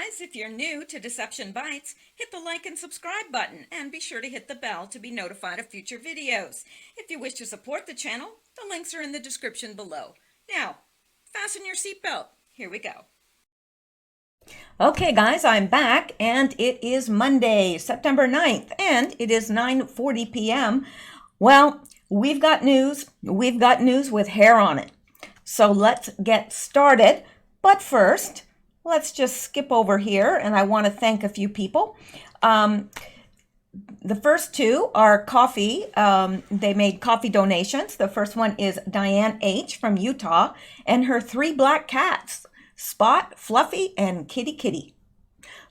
guys, if you're new to Deception Bytes, hit the like and subscribe button and be sure to hit the bell to be notified of future videos. If you wish to support the channel, the links are in the description below. Now, fasten your seatbelt. Here we go. Okay guys, I'm back and it is Monday, September 9th, and it is 9:40 p.m. Well, we've got news with hair on it. So let's get started. But first, let's just skip over here, and I want to thank a few people. The first two are coffee. They made coffee donations. The first one is Diane H. from Utah, and her 3 black cats, Spot, Fluffy, and Kitty Kitty.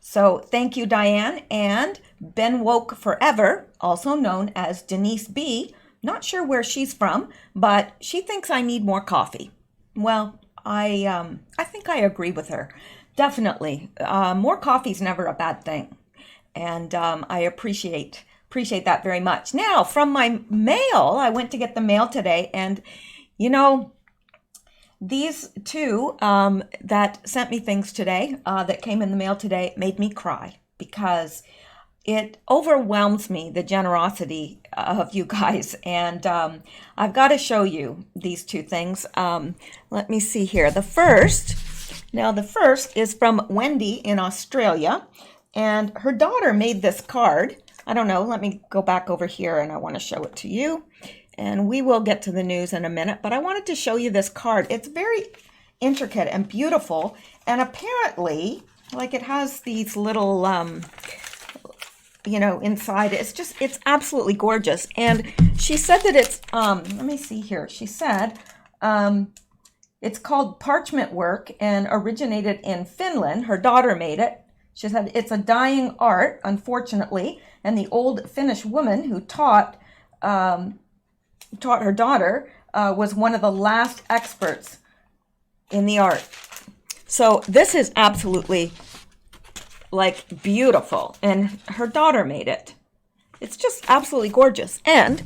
So thank you, Diane. And Ben Woke Forever, also known as Denise B. Not sure where she's from, but she thinks I need more coffee. Well, I think I agree with her. Definitely. More coffee is never a bad thing. And I appreciate that very much. Now, from my mail, I went to get the mail today, and you know, these two that sent me things today, that came in the mail today, made me cry because it overwhelms me, the generosity of you guys. And I've got to show you these two things. Let me see here. The first is from Wendy in Australia, and her daughter made this card. I don't know, let me go back over here and I want to show it to you. And we will get to the news in a minute, but I wanted to show you this card. It's very intricate and beautiful, and apparently, like, it has these little, inside. It's absolutely gorgeous. And she said that it's, let me see here. She said, it's called parchment work and originated in Finland. Her daughter made it. She said it's a dying art, unfortunately, and the old Finnish woman who taught her daughter was one of the last experts in the art. So this is absolutely, like, beautiful, and her daughter made it. It's just absolutely gorgeous. And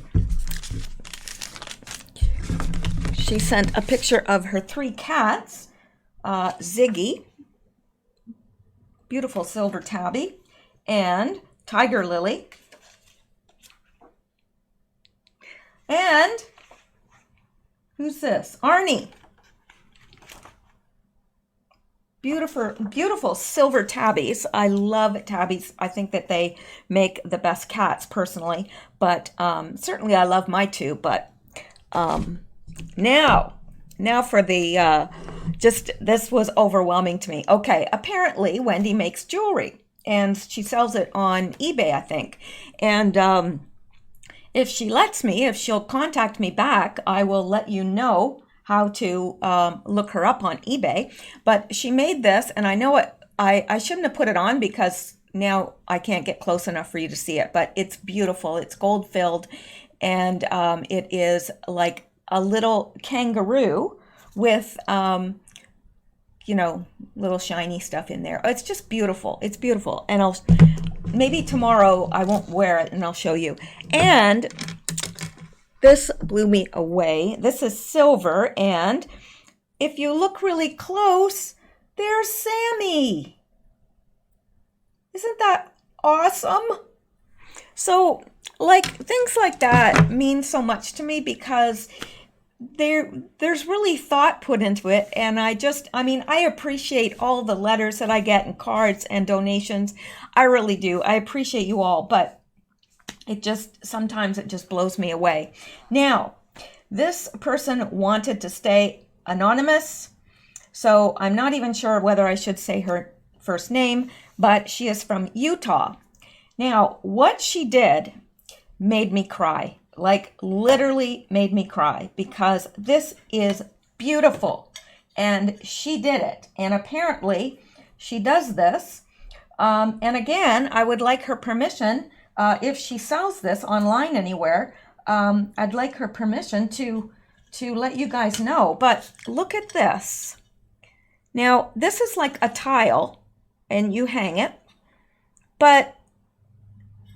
she sent a picture of her 3 cats, Ziggy, beautiful silver tabby, and Tiger Lily, and who's this? Arnie. Beautiful silver tabbies. I love tabbies. I think that they make the best cats personally, but certainly I love my 2. But now for the this was overwhelming to me. Okay, apparently Wendy makes jewelry and she sells it on eBay, I think. And if she'll contact me back, I will let you know how to look her up on eBay. But she made this, and I know it. I shouldn't have put it on because now I can't get close enough for you to see it. But it's beautiful. It's gold filled, and it is like a little kangaroo with little shiny stuff in there. It's just beautiful. It's beautiful, and maybe tomorrow I won't wear it and I'll show you. And this blew me away. This is silver, and if you look really close, there's Sammy. Isn't that awesome? So, like, things like that mean so much to me because there's really thought put into it, and I appreciate all the letters that I get and cards and donations. I really do. I appreciate you all, but sometimes it just blows me away. Now, this person wanted to stay anonymous, so I'm not even sure whether I should say her first name, but she is from Utah. Now, what she did made me cry, like literally made me cry, because this is beautiful, and she did it, and apparently she does this. And again, I would like her permission. If she sells this online anywhere, I'd like her permission to let you guys know. But look at this. Now, this is like a tile, and you hang it. But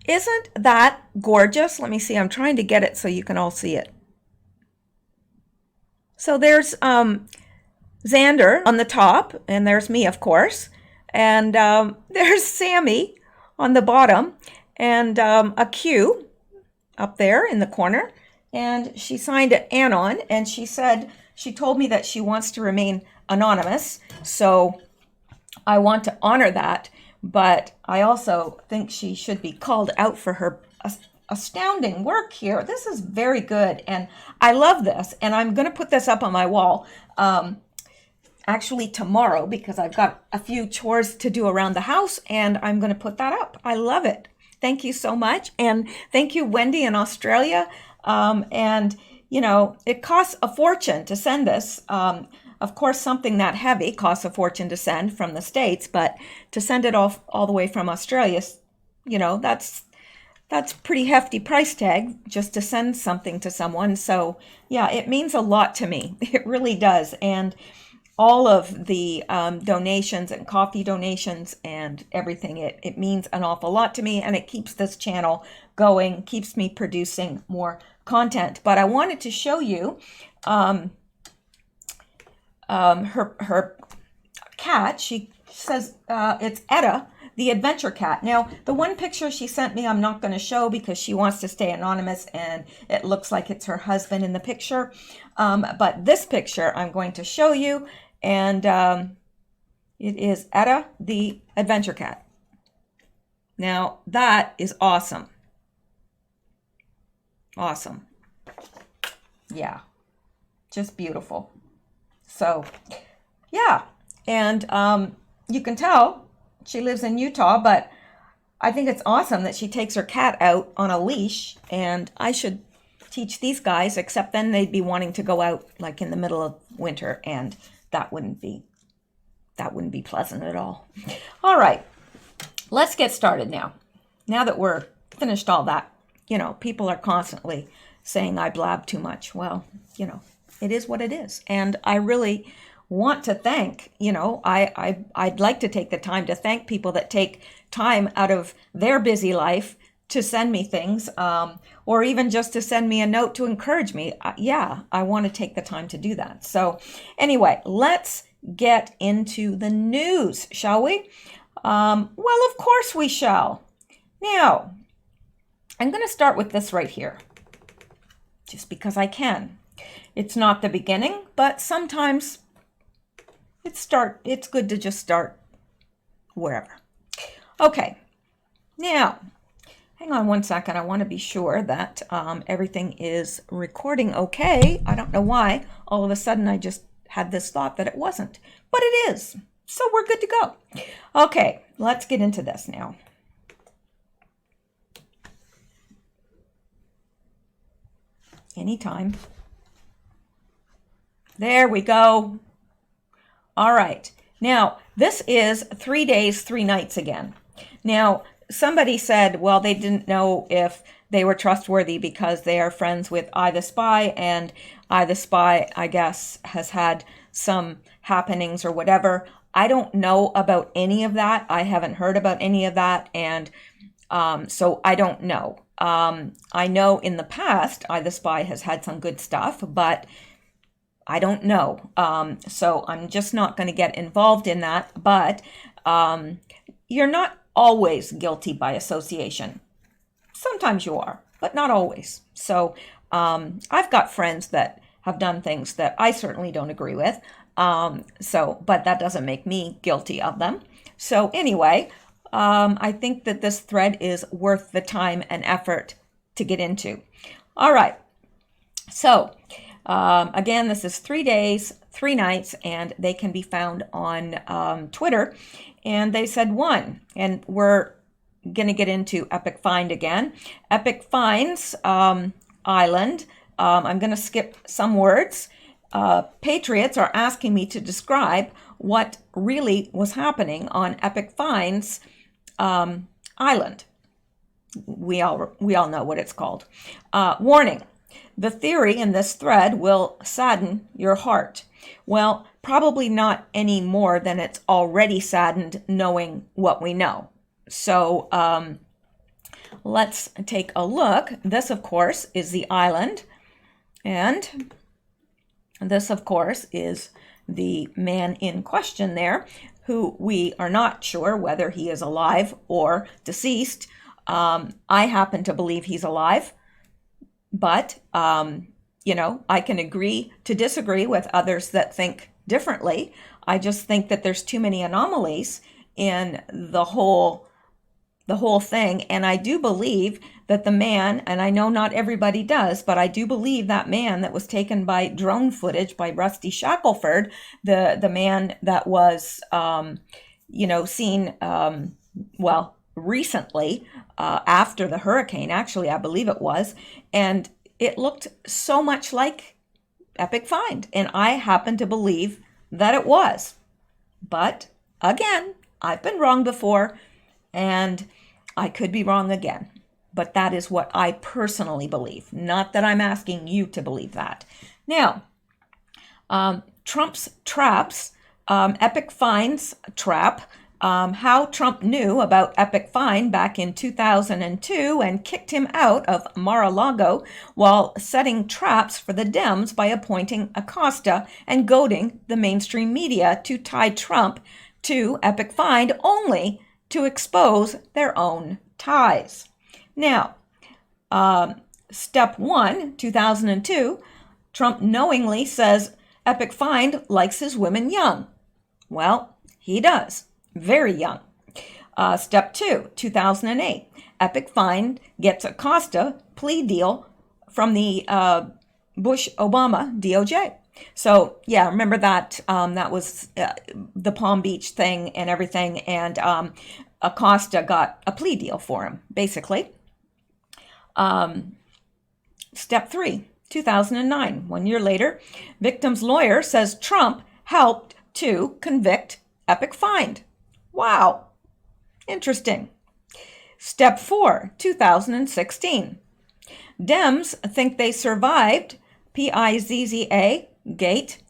isn't that gorgeous? Let me see. I'm trying to get it so you can all see it. So there's Xander on the top, and there's me, of course. And there's Sammy on the bottom, and a Q up there in the corner. And she signed it Anon, and she told me that she wants to remain anonymous. So I want to honor that, but I also think she should be called out for her astounding work here. This is very good, and I love this, and I'm going to put this up on my wall actually tomorrow, because I've got a few chores to do around the house, and I'm going to put that up. I love it. Thank you so much, and thank you, Wendy in Australia. And you know, it costs a fortune to send this. Of course, something that heavy costs a fortune to send from the States, but to send it all the way from Australia, you know, that's pretty hefty price tag just to send something to someone. So yeah, it means a lot to me. It really does. And all of the donations and coffee donations and everything, it means an awful lot to me, and it keeps this channel going, keeps me producing more content. But I wanted to show you her cat. She says it's Etta, the adventure cat. Now, the one picture she sent me, I'm not going to show because she wants to stay anonymous, and it looks like it's her husband in the picture. But this picture I'm going to show you, and it is Etta, the adventure cat. Now, that is awesome. Awesome. Yeah, just beautiful. So, yeah, and you can tell she lives in Utah, but I think it's awesome that she takes her cat out on a leash, and I should teach these guys, except then they'd be wanting to go out like in the middle of winter, and that wouldn't be pleasant at all. All right, let's get started now. Now that we're finished all that, you know, people are constantly saying I blab too much. Well, you know, it is what it is. And I really want to thank, you know, I'd like to take the time to thank people that take time out of their busy life to send me things, or even just to send me a note to encourage me. Yeah, I want to take the time to do that. So anyway, let's get into the news, shall we? Well, of course we shall. Now, I'm going to start with this right here, just because I can. It's not the beginning, but sometimes it's good to just start wherever. Okay, now, hang on one second. I want to be sure that everything is recording okay. I don't know why. All of a sudden, I just had this thought that it wasn't, but it is. So we're good to go. Okay, let's get into this now. Anytime. There we go. All right. Now, this is 3 days, 3 nights again. Now, somebody said, well, they didn't know if they were trustworthy because they are friends with I the Spy, and I the Spy, I guess, has had some happenings or whatever. I don't know about any of that. I haven't heard about any of that, and so I don't know. I know in the past, I the Spy has had some good stuff, but I don't know. So I'm just not going to get involved in that. But you're not always guilty by association. Sometimes you are, but not always. So I've got friends that have done things that I certainly don't agree with. But that doesn't make me guilty of them. So anyway, I think that this thread is worth the time and effort to get into. All right. So again, this is 3 days, 3 nights, and they can be found on Twitter. And they said 1, and we're going to get into Epic Find again. Epic Finds Island. I'm going to skip some words. Patriots are asking me to describe what really was happening on Epic Finds Island. We all know what it's called. Warning. The theory in this thread will sadden your heart. Well, probably not any more than it's already saddened knowing what we know. So let's take a look. This, of course, is the island. And this, of course, is the man in question there. who we are not sure whether he is alive or deceased. I happen to believe he's alive, but, you know, I can agree to disagree with others that think differently. I just think that there's too many anomalies in the whole thing. And I do believe that the man, and I know not everybody does, but I do believe that man that was taken by drone footage by Rusty Shackelford, the man that was, you know, seen, well, recently, after the hurricane, actually, I believe it was, and it looked so much like Epic Find. And I happen to believe that it was. But again, I've been wrong before, and I could be wrong again. But that is what I personally believe. Not that I'm asking you to believe that. Now, Trump's traps, Epic Find's trap, how Trump knew about Epic Find back in 2002 and kicked him out of Mar-a-Lago while setting traps for the Dems by appointing Acosta and goading the mainstream media to tie Trump to Epic Find only to expose their own ties. Now, step 1, 2002, Trump knowingly says Epic Find likes his women young. Well, he does. Very young. Step 2, 2008, Epic Find gets Acosta plea deal from the Bush-Obama DOJ. So, yeah, remember that that was the Palm Beach thing and everything, and Acosta got a plea deal for him, basically. Step 3, 2009, 1 year later, victim's lawyer says Trump helped to convict Epic Find. Wow, interesting. Step 4, 2016. Dems think they survived PIZZA gate,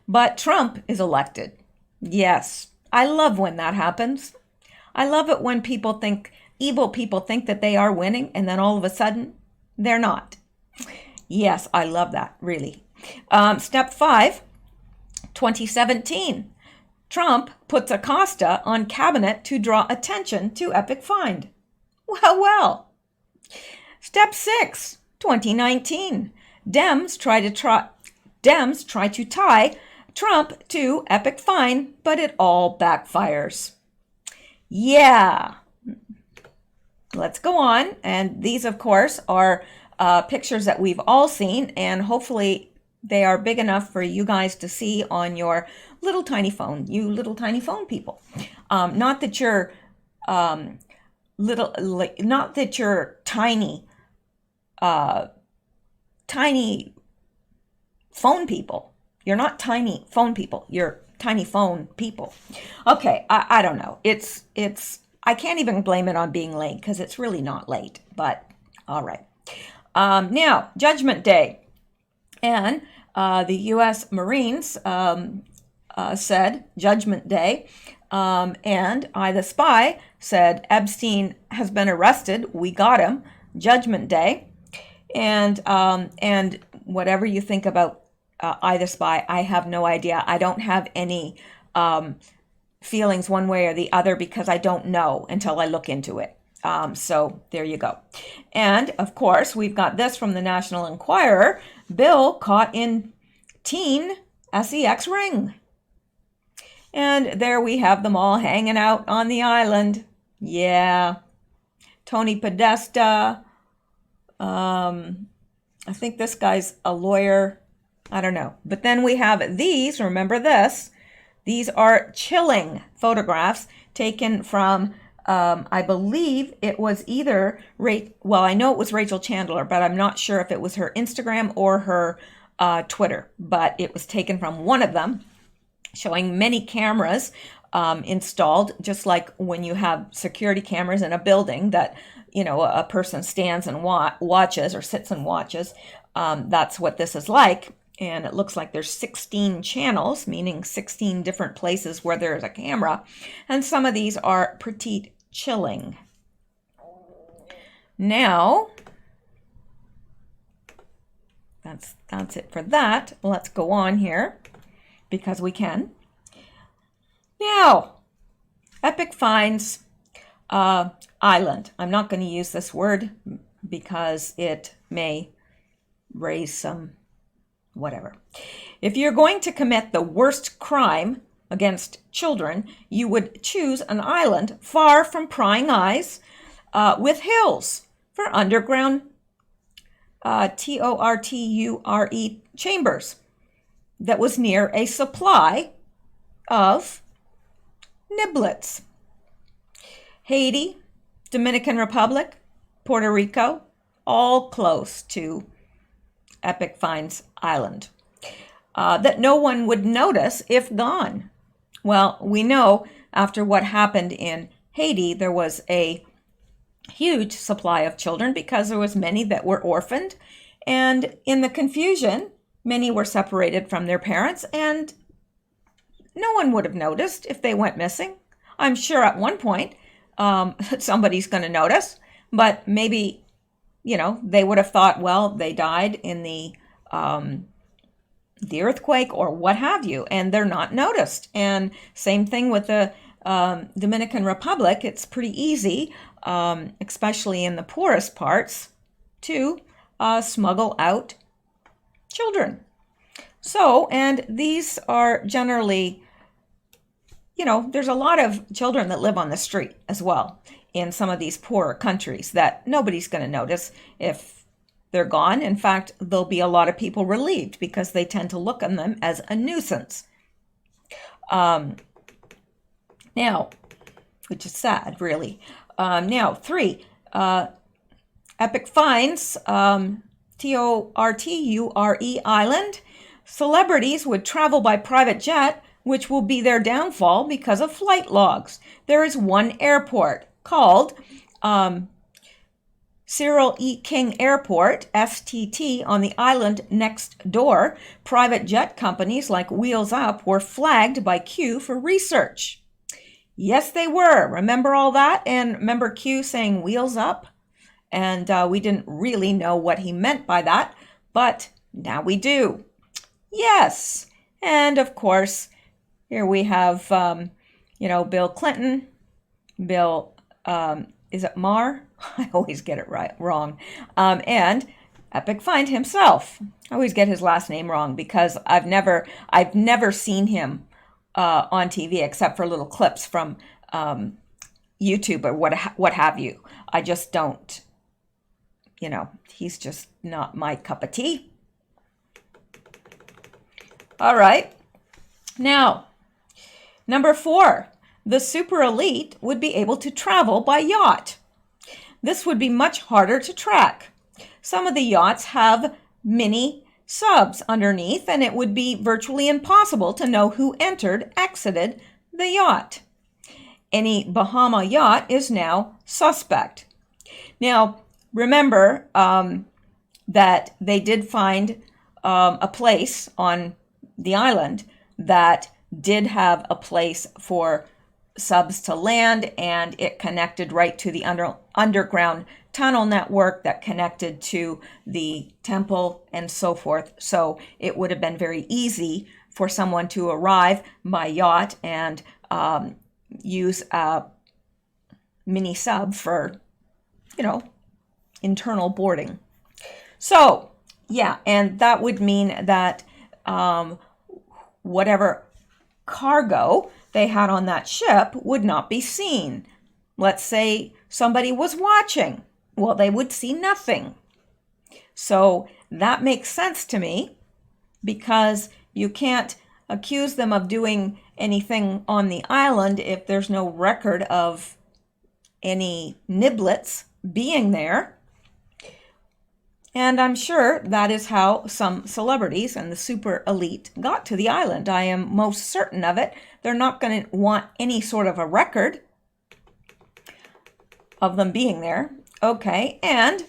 but Trump is elected. Yes, I love when that happens. I love it when people think, evil people think that they are winning, and then all of a sudden, they're not. Yes, I love that, really. Step 5, 2017. Trump puts Acosta on cabinet to draw attention to Epic Find. Well. Step 6, 2019. Dems try to tie Trump to Epic Find, but it all backfires. Yeah. Let's go on. And these, of course, are pictures that we've all seen, and hopefully they are big enough for you guys to see on your little tiny phone, you little tiny phone people. Not that you're not that you're tiny phone people. You're not tiny phone people. You're tiny phone people. Okay, I don't know. It's I can't even blame it on being late because it's really not late. But all right. Now, Judgment Day, and the U.S. Marines said Judgment Day, and I, the Spy, said Epstein has been arrested. We got him. Judgment Day, and whatever you think about I, the Spy, I have no idea. I don't have any feelings one way or the other because I don't know until I look into it. So there you go. And of course, we've got this from the National Enquirer. Bill caught in teen sex ring. And there we have them all hanging out on the island. Yeah. Tony Podesta. I think this guy's a lawyer. I don't know. But then we have these. Remember this. These are chilling photographs taken from, I believe it was either, I know it was Rachel Chandler, but I'm not sure if it was her Instagram or her Twitter. But it was taken from one of them, showing many cameras installed, just like when you have security cameras in a building that, you know, a person stands and watches or sits and watches. That's what this is like. And it looks like there's 16 channels, meaning 16 different places where there's a camera. And some of these are pretty chilling. Now, that's it for that. Let's go on here because we can. Now, Epic finds island. I'm not going to use this word because it may raise some whatever. If you're going to commit the worst crime against children, you would choose an island far from prying eyes with hills for underground torture chambers that was near a supply of niblets. Haiti, Dominican Republic, Puerto Rico, all close to Epic finds island that no one would notice if gone. Well, we know after what happened in Haiti, there was a huge supply of children because there was many that were orphaned, and in the confusion, many were separated from their parents, and no one would have noticed if they went missing. I'm sure at one point somebody's going to notice, but maybe, they would have thought, well, they died in the earthquake or what have you, and they're not noticed. And same thing with the Dominican Republic. It's pretty easy, especially in the poorest parts, to smuggle out children. So, and these are generally, there's a lot of children that live on the street as well in some of these poorer countries that nobody's going to notice if they're gone. In fact, there'll be a lot of people relieved because they tend to look on them as a nuisance. Now, which is sad, really. Now, 3, Epic finds torture island. Celebrities would travel by private jet, which will be their downfall because of flight logs. There is one airport called Cyril E. King Airport, STT, on the island next door. Private jet companies like Wheels Up were flagged by Q for research. Yes, they were. Remember all that? And remember Q saying Wheels Up? And we didn't really know what he meant by that, but now we do. Yes. And of course, here we have, Bill Clinton, Bill, is it Maher? I always get it wrong. And Epic find himself. I always get his last name wrong because I've never seen him on TV except for little clips from YouTube or what have you. I just don't, he's just not my cup of tea. All right. Now, number 4, the super elite would be able to travel by yacht. This would be much harder to track. Some of the yachts have mini subs underneath, and it would be virtually impossible to know who exited the yacht. Any Bahama yacht is now suspect. Now, remember that they did find a place on the island that did have a place for subs to land, and it connected right to the underground tunnel network that connected to the temple and so forth. So it would have been very easy for someone to arrive by yacht and use a mini sub for, internal boarding. So, yeah, and that would mean that whatever cargo they had on that ship would not be seen. Let's say somebody was watching. Well, they would see nothing. So that makes sense to me because you can't accuse them of doing anything on the island if there's no record of any niblets being there. And I'm sure that is how some celebrities and the super elite got to the island. I am most certain of it. They're not going to want any sort of a record of them being there. Okay, and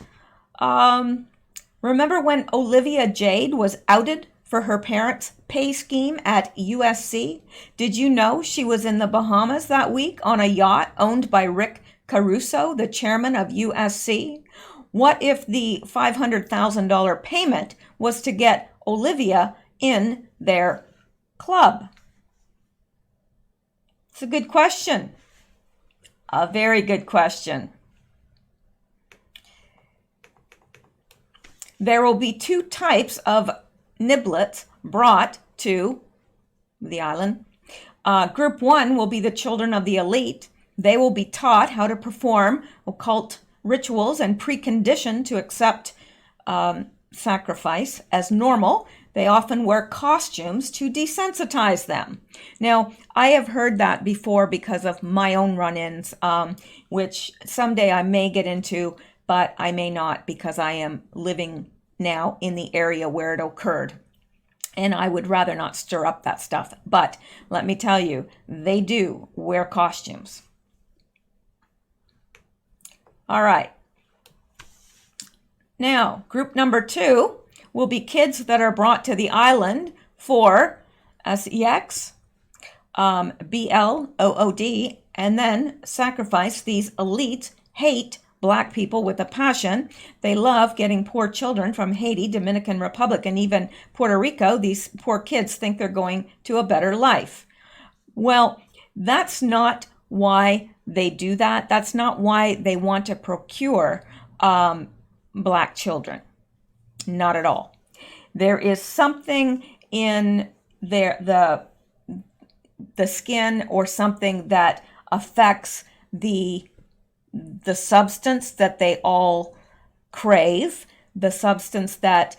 remember when Olivia Jade was outed for her parents' pay scheme at USC? Did you know she was in the Bahamas that week on a yacht owned by Rick Caruso, the chairman of USC? What if the $500,000 payment was to get Olivia in their club? It's a good question. A very good question. There will be two types of niblets brought to the island. Group one will be the children of the elite. They will be taught how to perform occult rituals and preconditioned to accept sacrifice as normal. They often wear costumes to desensitize them. Now, I have heard that before because of my own run-ins, which someday I may get into, but I may not because I am living now in the area where it occurred. And I would rather not stir up that stuff. But let me tell you, they do wear costumes. All right. Now, group number two will be kids that are brought to the island for sex, blood, and then sacrifice. These elites hate Black people with a passion. They love getting poor children from Haiti, Dominican Republic, and even Puerto Rico. These poor kids think they're going to a better life. Well, that's not why they do that. That's not why they want to procure Black children. Not at all. There is something in the skin or something that affects the substance that they all crave, the substance that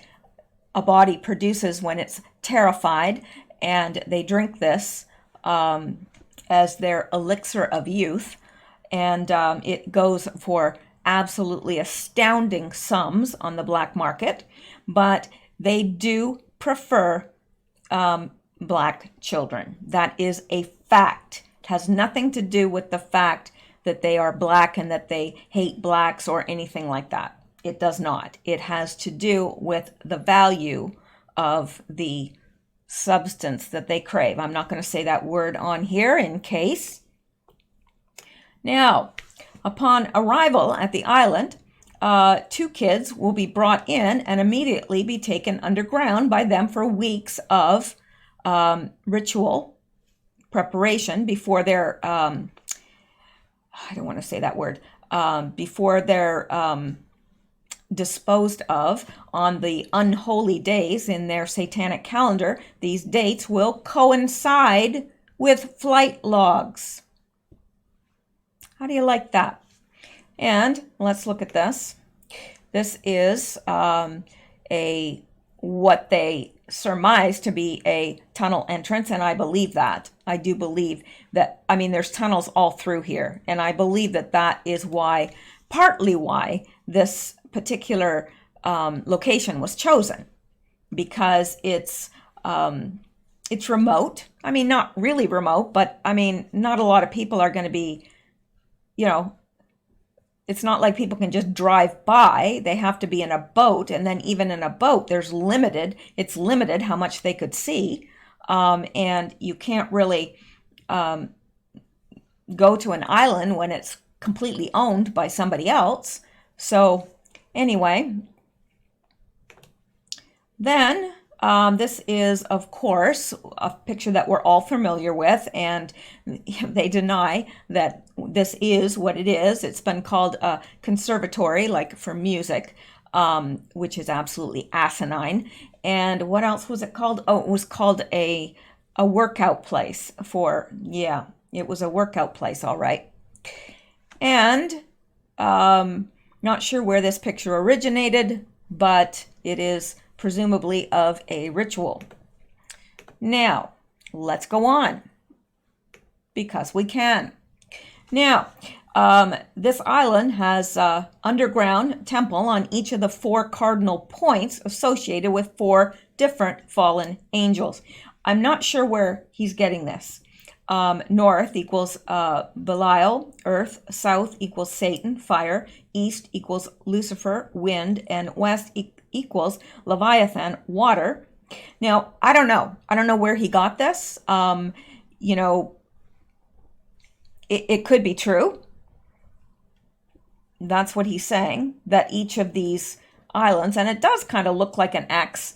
a body produces when it's terrified, and they drink this as their elixir of youth, and it goes for absolutely astounding sums on the black market, but they do prefer Black children. That is a fact. It has nothing to do with the fact that they are Black and that they hate Blacks or anything like that. It does not. It has to do with the value of the substance that they crave. I'm not going to say that word on here in case. Now, upon arrival at the island, two kids will be brought in and immediately be taken underground by them for weeks of ritual preparation before their I don't want to say that word, before they're disposed of on the unholy days in their satanic calendar. These dates will coincide with flight logs. How do you like that? And let's look at this. This is what they surmise to be a tunnel entrance, and I believe that. I do believe that. I mean, there's tunnels all through here, and I believe that that is why, partly why, this particular location was chosen, because it's remote. I mean, not really remote, but I mean, not a lot of people are going to be, it's not like people can just drive by. They have to be in a boat, and then even in a boat, it's limited how much they could see, and you can't really go to an island when it's completely owned by somebody else. So anyway, then this is, of course, a picture that we're all familiar with, and they deny that this is what it is. It's been called a conservatory, like for music, which is absolutely asinine. And what else was it called? Oh, it was called a workout place it was a workout place, all right. And not sure where this picture originated, but it is presumably of a ritual. Now, let's go on, because we can. Now, this island has an underground temple on each of the 4 cardinal points associated with 4 different fallen angels. I'm not sure where he's getting this. North equals Belial, earth. South equals Satan, fire. East equals Lucifer, wind. And west equals Leviathan, water. Now, I don't know. I don't know where he got this. It could be true. That's what he's saying, that each of these islands, and it does kind of look like an X,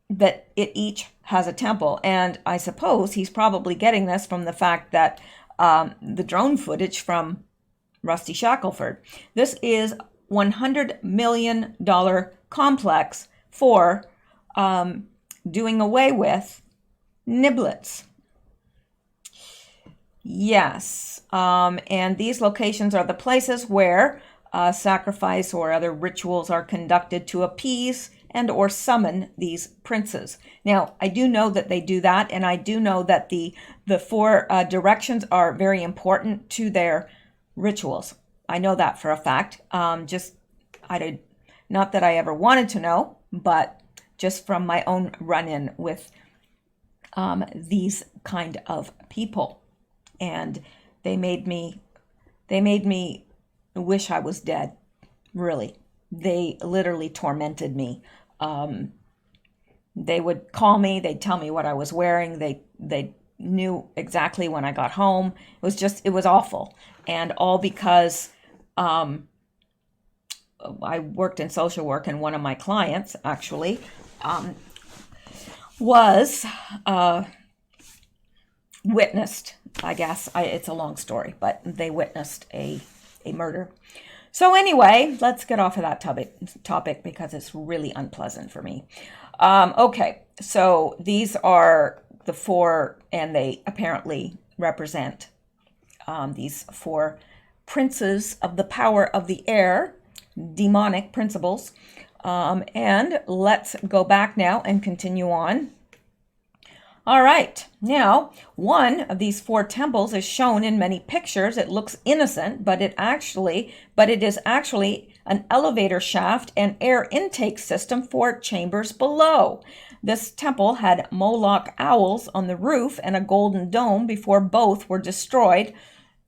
that it each has a temple. And I suppose he's probably getting this from the fact that the drone footage from Rusty Shackelford. This is $100 million complex for doing away with niblets. Yes, and these locations are the places where sacrifice or other rituals are conducted to appease and or summon these princes. Now, I do know that they do that, and I do know that the four directions are very important to their rituals. I know that for a fact. Not that I ever wanted to know, but just from my own run-in with these kind of people. And they made me wish I was dead. Really. They literally tormented me. They would call me, they'd tell me what I was wearing, they knew exactly when I got home. It was awful. And all because I worked in social work, and one of my clients actually was witnessed, I guess. It's a long story, but they witnessed a murder. So anyway, let's get off of that topic because it's really unpleasant for me. Okay, so these are the four, and they apparently represent these four princes of the power of the air, demonic principles. And let's go back now and continue on. All right, now one of these four temples is shown in many pictures. It looks innocent, but it is actually an elevator shaft and air intake system for chambers below. This temple had Moloch owls on the roof and a golden dome before both were destroyed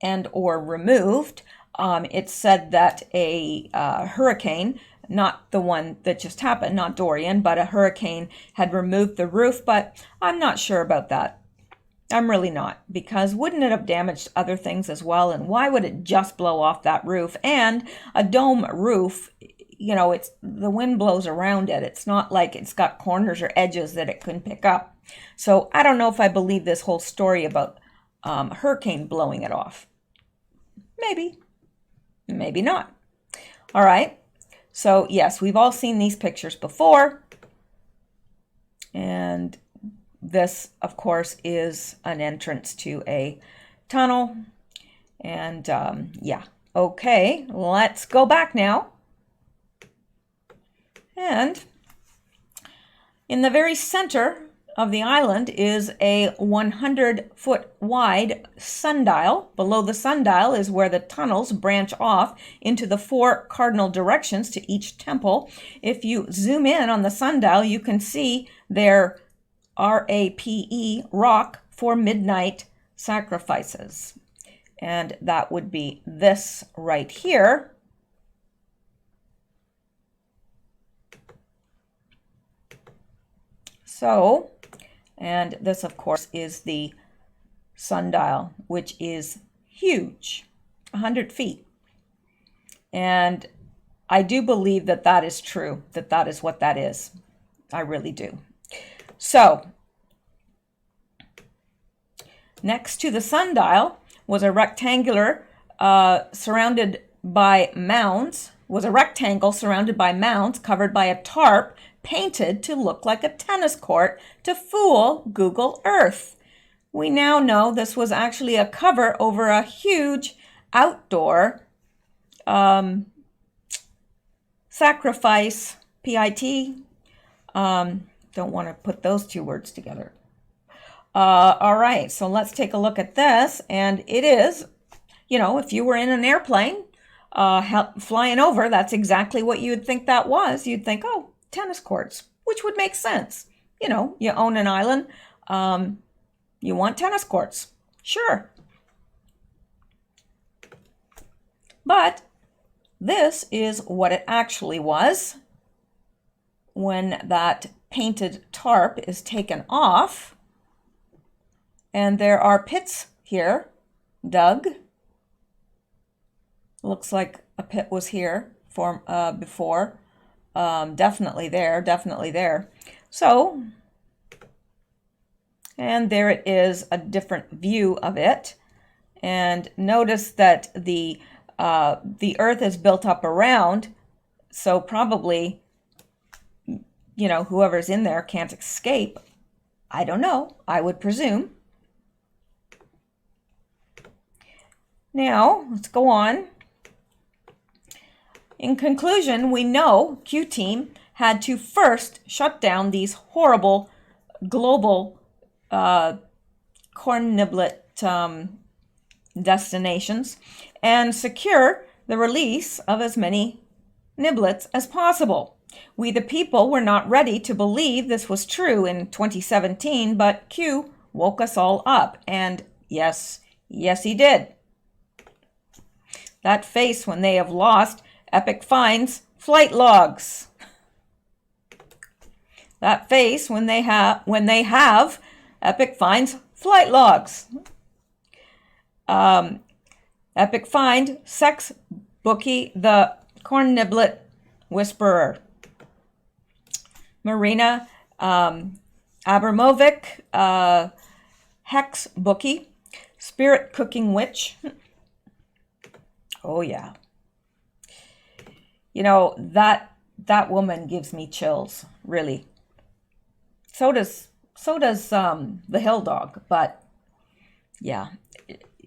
and or removed. It's said that a hurricane, not the one that just happened, not Dorian, but a hurricane had removed the roof, but I'm not sure about that. I'm really not, because wouldn't it have damaged other things as well? And why would it just blow off that roof? And a dome roof, it's the wind blows around it. It's not like it's got corners or edges that it couldn't pick up. So I don't know if I believe this whole story about hurricane blowing it off. Maybe, maybe not. All right. So yes, we've all seen these pictures before. And this, of course, is an entrance to a tunnel. And yeah, okay, let's go back now. And in the very center of the island is a 100-foot wide sundial. Below the sundial is where the tunnels branch off into the four cardinal directions to each temple. If you zoom in on the sundial, you can see their RAPE, rock for midnight sacrifices. And that would be this right here. So, and this, of course, is the sundial, which is huge, 100 feet. And I do believe that that is true, that that is what that is. I really do. So, next to the sundial was a rectangle surrounded by mounds, covered by a tarp painted to look like a tennis court to fool Google Earth. We now know this was actually a cover over a huge outdoor sacrifice, PIT. Don't want to put those two words together. All right, so let's take a look at this. And it is, if you were in an airplane flying over, that's exactly what you would think that was. You'd think, oh, tennis courts, which would make sense. You own an island, you want tennis courts. Sure. But this is what it actually was when that painted tarp is taken off. And there are pits here dug. Looks like a pit was here before. Definitely there. So, and there it is, a different view of it. And notice that the earth is built up around, so probably, whoever's in there can't escape. I don't know, I would presume. Now, let's go on. In conclusion, we know Q-Team had to first shut down these horrible global corn niblet destinations and secure the release of as many niblets as possible. We the people were not ready to believe this was true in 2017, but Q woke us all up, and yes, he did. That face when they have lost Epic finds flight logs. That face when they have Epic finds flight logs. Epic find sex bookie the corn niblet whisperer. Marina Abramovic hex bookie, spirit cooking witch. Oh yeah. That woman gives me chills, really. So does the Hill Dog, but yeah,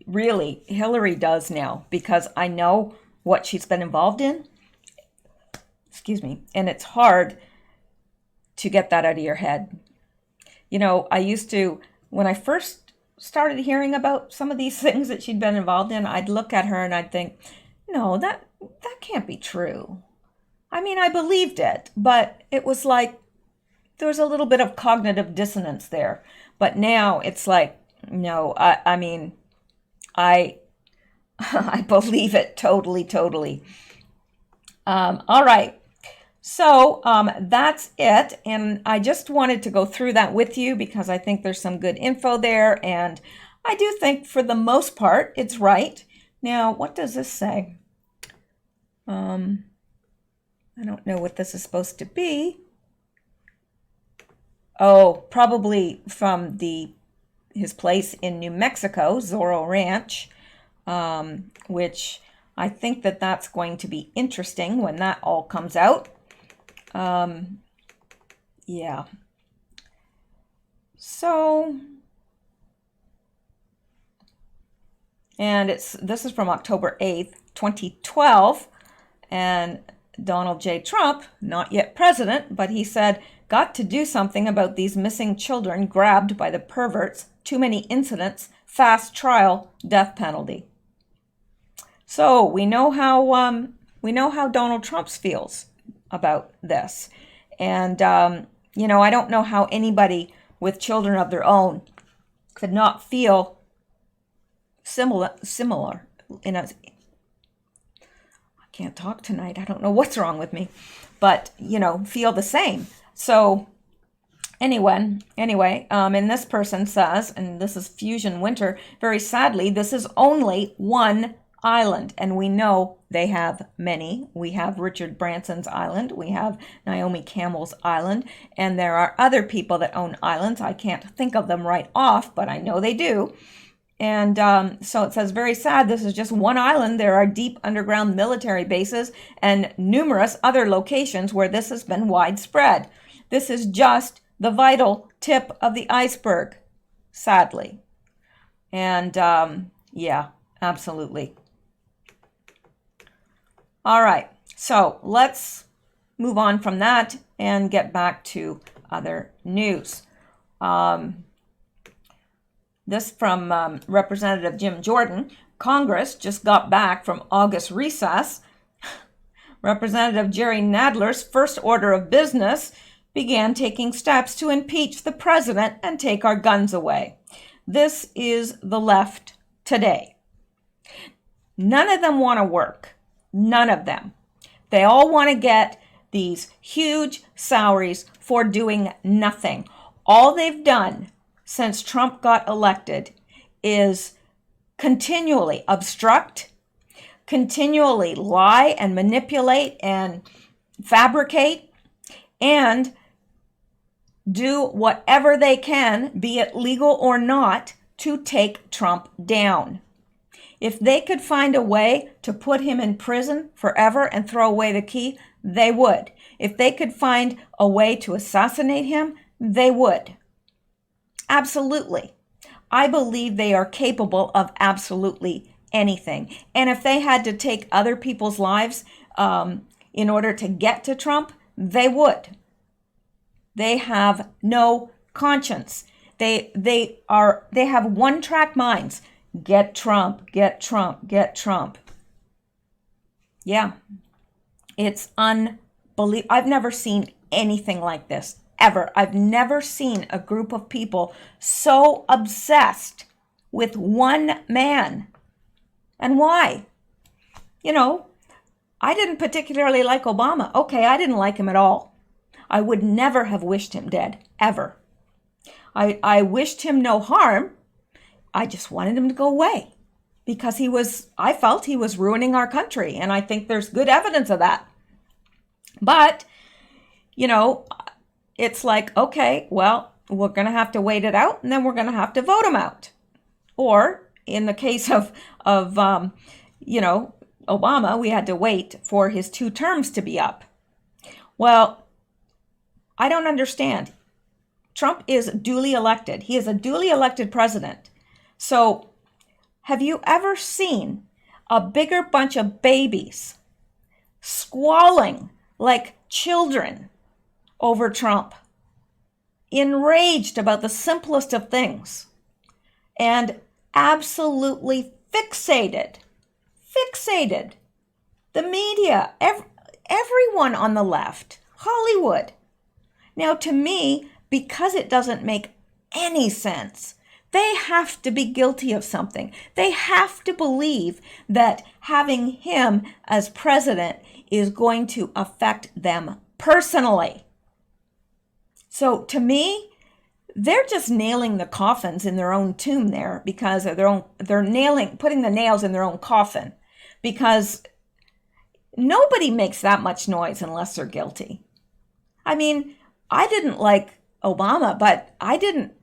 really, Hillary does now, because I know what she's been involved in. Excuse me. And it's hard to get that out of your head. I used to, when I first started hearing about some of these things that she'd been involved in, I'd look at her and I'd think, no, that can't be true. I mean, I believed it, but it was like there was a little bit of cognitive dissonance there. But now it's like, no, I mean, I believe it totally. All right. So that's it. And I just wanted to go through that with you because I think there's some good info there. And I do think for the most part, it's right. Now, what does this say? I don't know what this is supposed to be. Oh, probably from his place in New Mexico, Zorro Ranch, which I think that's going to be interesting when that all comes out. Yeah. So, and this is from October 8th, 2012, and Donald J. Trump, not yet president, but he said, got to do something about these missing children grabbed by the perverts, too many incidents, fast trial, death penalty. So we know how Donald Trump feels about this. And, I don't know how anybody with children of their own could not feel similar in a, I can't talk tonight. I don't know what's wrong with me, but, feel the same. So anyway, and this person says, and this is Fusion Winter, very sadly, this is only one island, and we know they have many. We have Richard Branson's island, we have Naomi Campbell's island, and there are other people that own islands. I can't think of them right off, but I know they do. And so it says, very sad, this is just one island. There are deep underground military bases and numerous other locations where this has been widespread. This is just the vital tip of the iceberg, sadly. And yeah, absolutely. All right, so let's move on from that and get back to other news. This from Representative Jim Jordan. Congress just got back from August recess. Representative Jerry Nadler's first order of business began taking steps to impeach the president and take our guns away. This is the left today. None of them want to work. None of them. They all want to get these huge salaries for doing nothing. All they've done since Trump got elected is continually obstruct, continually lie and manipulate and fabricate, and do whatever they can, be it legal or not, to take Trump down. If they could find a way to put him in prison forever and throw away the key, they would. If they could find a way to assassinate him, they would. Absolutely. I believe they are capable of absolutely anything. And if they had to take other people's lives in order to get to Trump, they would. They have no conscience. They have one-track minds. Get Trump, get Trump, get Trump. Yeah, it's unbelievable. I've never seen anything like this, ever. I've never seen a group of people so obsessed with one man. And why? You know, I didn't particularly like Obama. Okay, I didn't like him at all. I would never have wished him dead, ever. I wished him no harm. I just wanted him to go away because I felt he was ruining our country. And I think there's good evidence of that. But, you know, it's like, okay, well, we're going to have to wait it out and then we're going to have to vote him out. Or in the case of Obama, we had to wait for his 2 terms to be up. Well, I don't understand. Trump is duly elected. He is a duly elected president. So have you ever seen a bigger bunch of babies squalling like children over Trump, enraged about the simplest of things, and absolutely fixated, the media, everyone on the left, Hollywood. Now, to me, because it doesn't make any sense, they have to be guilty of something. They have to believe that having him as president is going to affect them personally. So to me, they're just nailing the coffins in their own tomb there because of they're putting the nails in their own coffin, because nobody makes that much noise unless they're guilty. I mean, I didn't like Obama, but I didn't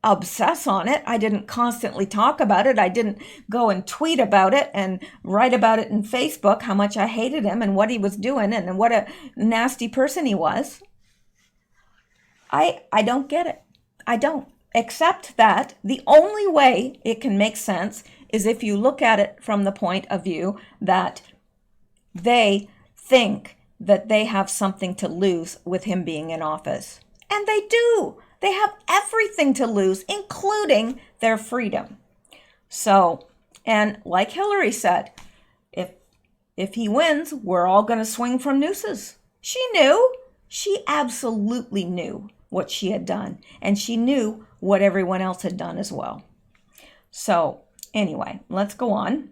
obsess on it. I didn't constantly talk about it. I didn't go and tweet about it and write about it in Facebook, how much I hated him and what he was doing and what a nasty person he was. I don't get it. I don't. Except that the only way it can make sense is if you look at it from the point of view that they think that they have something to lose with him being in office. And they do. They have everything to lose, including their freedom. So, and like Hillary said, if he wins, we're all going to swing from nooses. She knew. She absolutely knew what she had done. And she knew what everyone else had done as well. So, anyway, let's go on.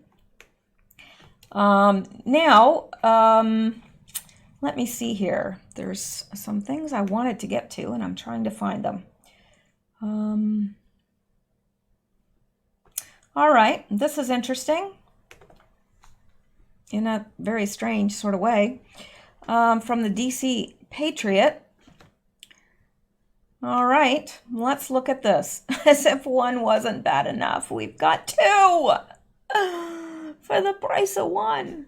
Let me see here. There's some things I wanted to get to, and I'm trying to find them. All right, this is interesting in a very strange sort of way. From the DC Patriot. All right, let's look at this. As if one wasn't bad enough, we've got 2 for the price of 1.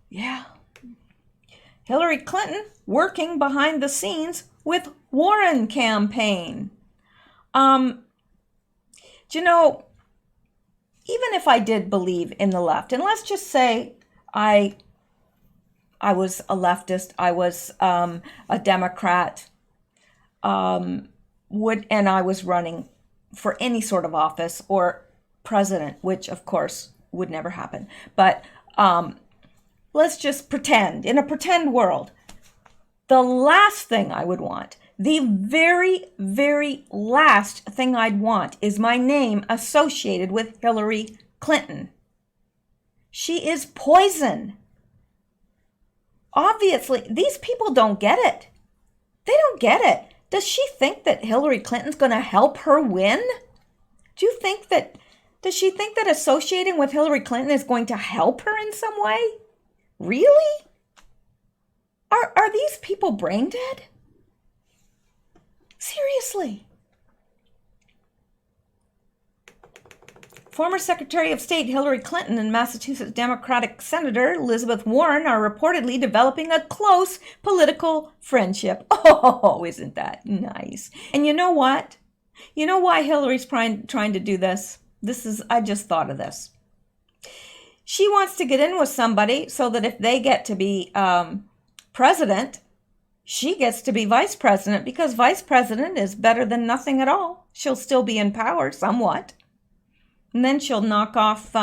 Yeah. Hillary Clinton working behind the scenes with Warren campaign. You know, even if I did believe in the left, and let's just say I was a leftist, I was a Democrat, and I was running for any sort of office or president, which of course would never happen. But let's just pretend, in a pretend world, the last thing I would want, the very, very last thing I'd want is my name associated with Hillary Clinton. She is poison. Obviously, these people don't get it. They don't get it. Does she think that Hillary Clinton's going to help her win? Does she think that associating with Hillary Clinton is going to help her in some way? Really? Are these people people brain dead? Seriously. Former Secretary of State Hillary Clinton and Massachusetts Democratic Senator Elizabeth Warren are reportedly developing a close political friendship. Oh, isn't that nice? And you know what? You know why Hillary's trying to do this? I just thought of this. She wants to get in with somebody so that if they get to be president, she gets to be vice president, because vice president is better than nothing at all. She'll still be in power somewhat. And then she'll knock off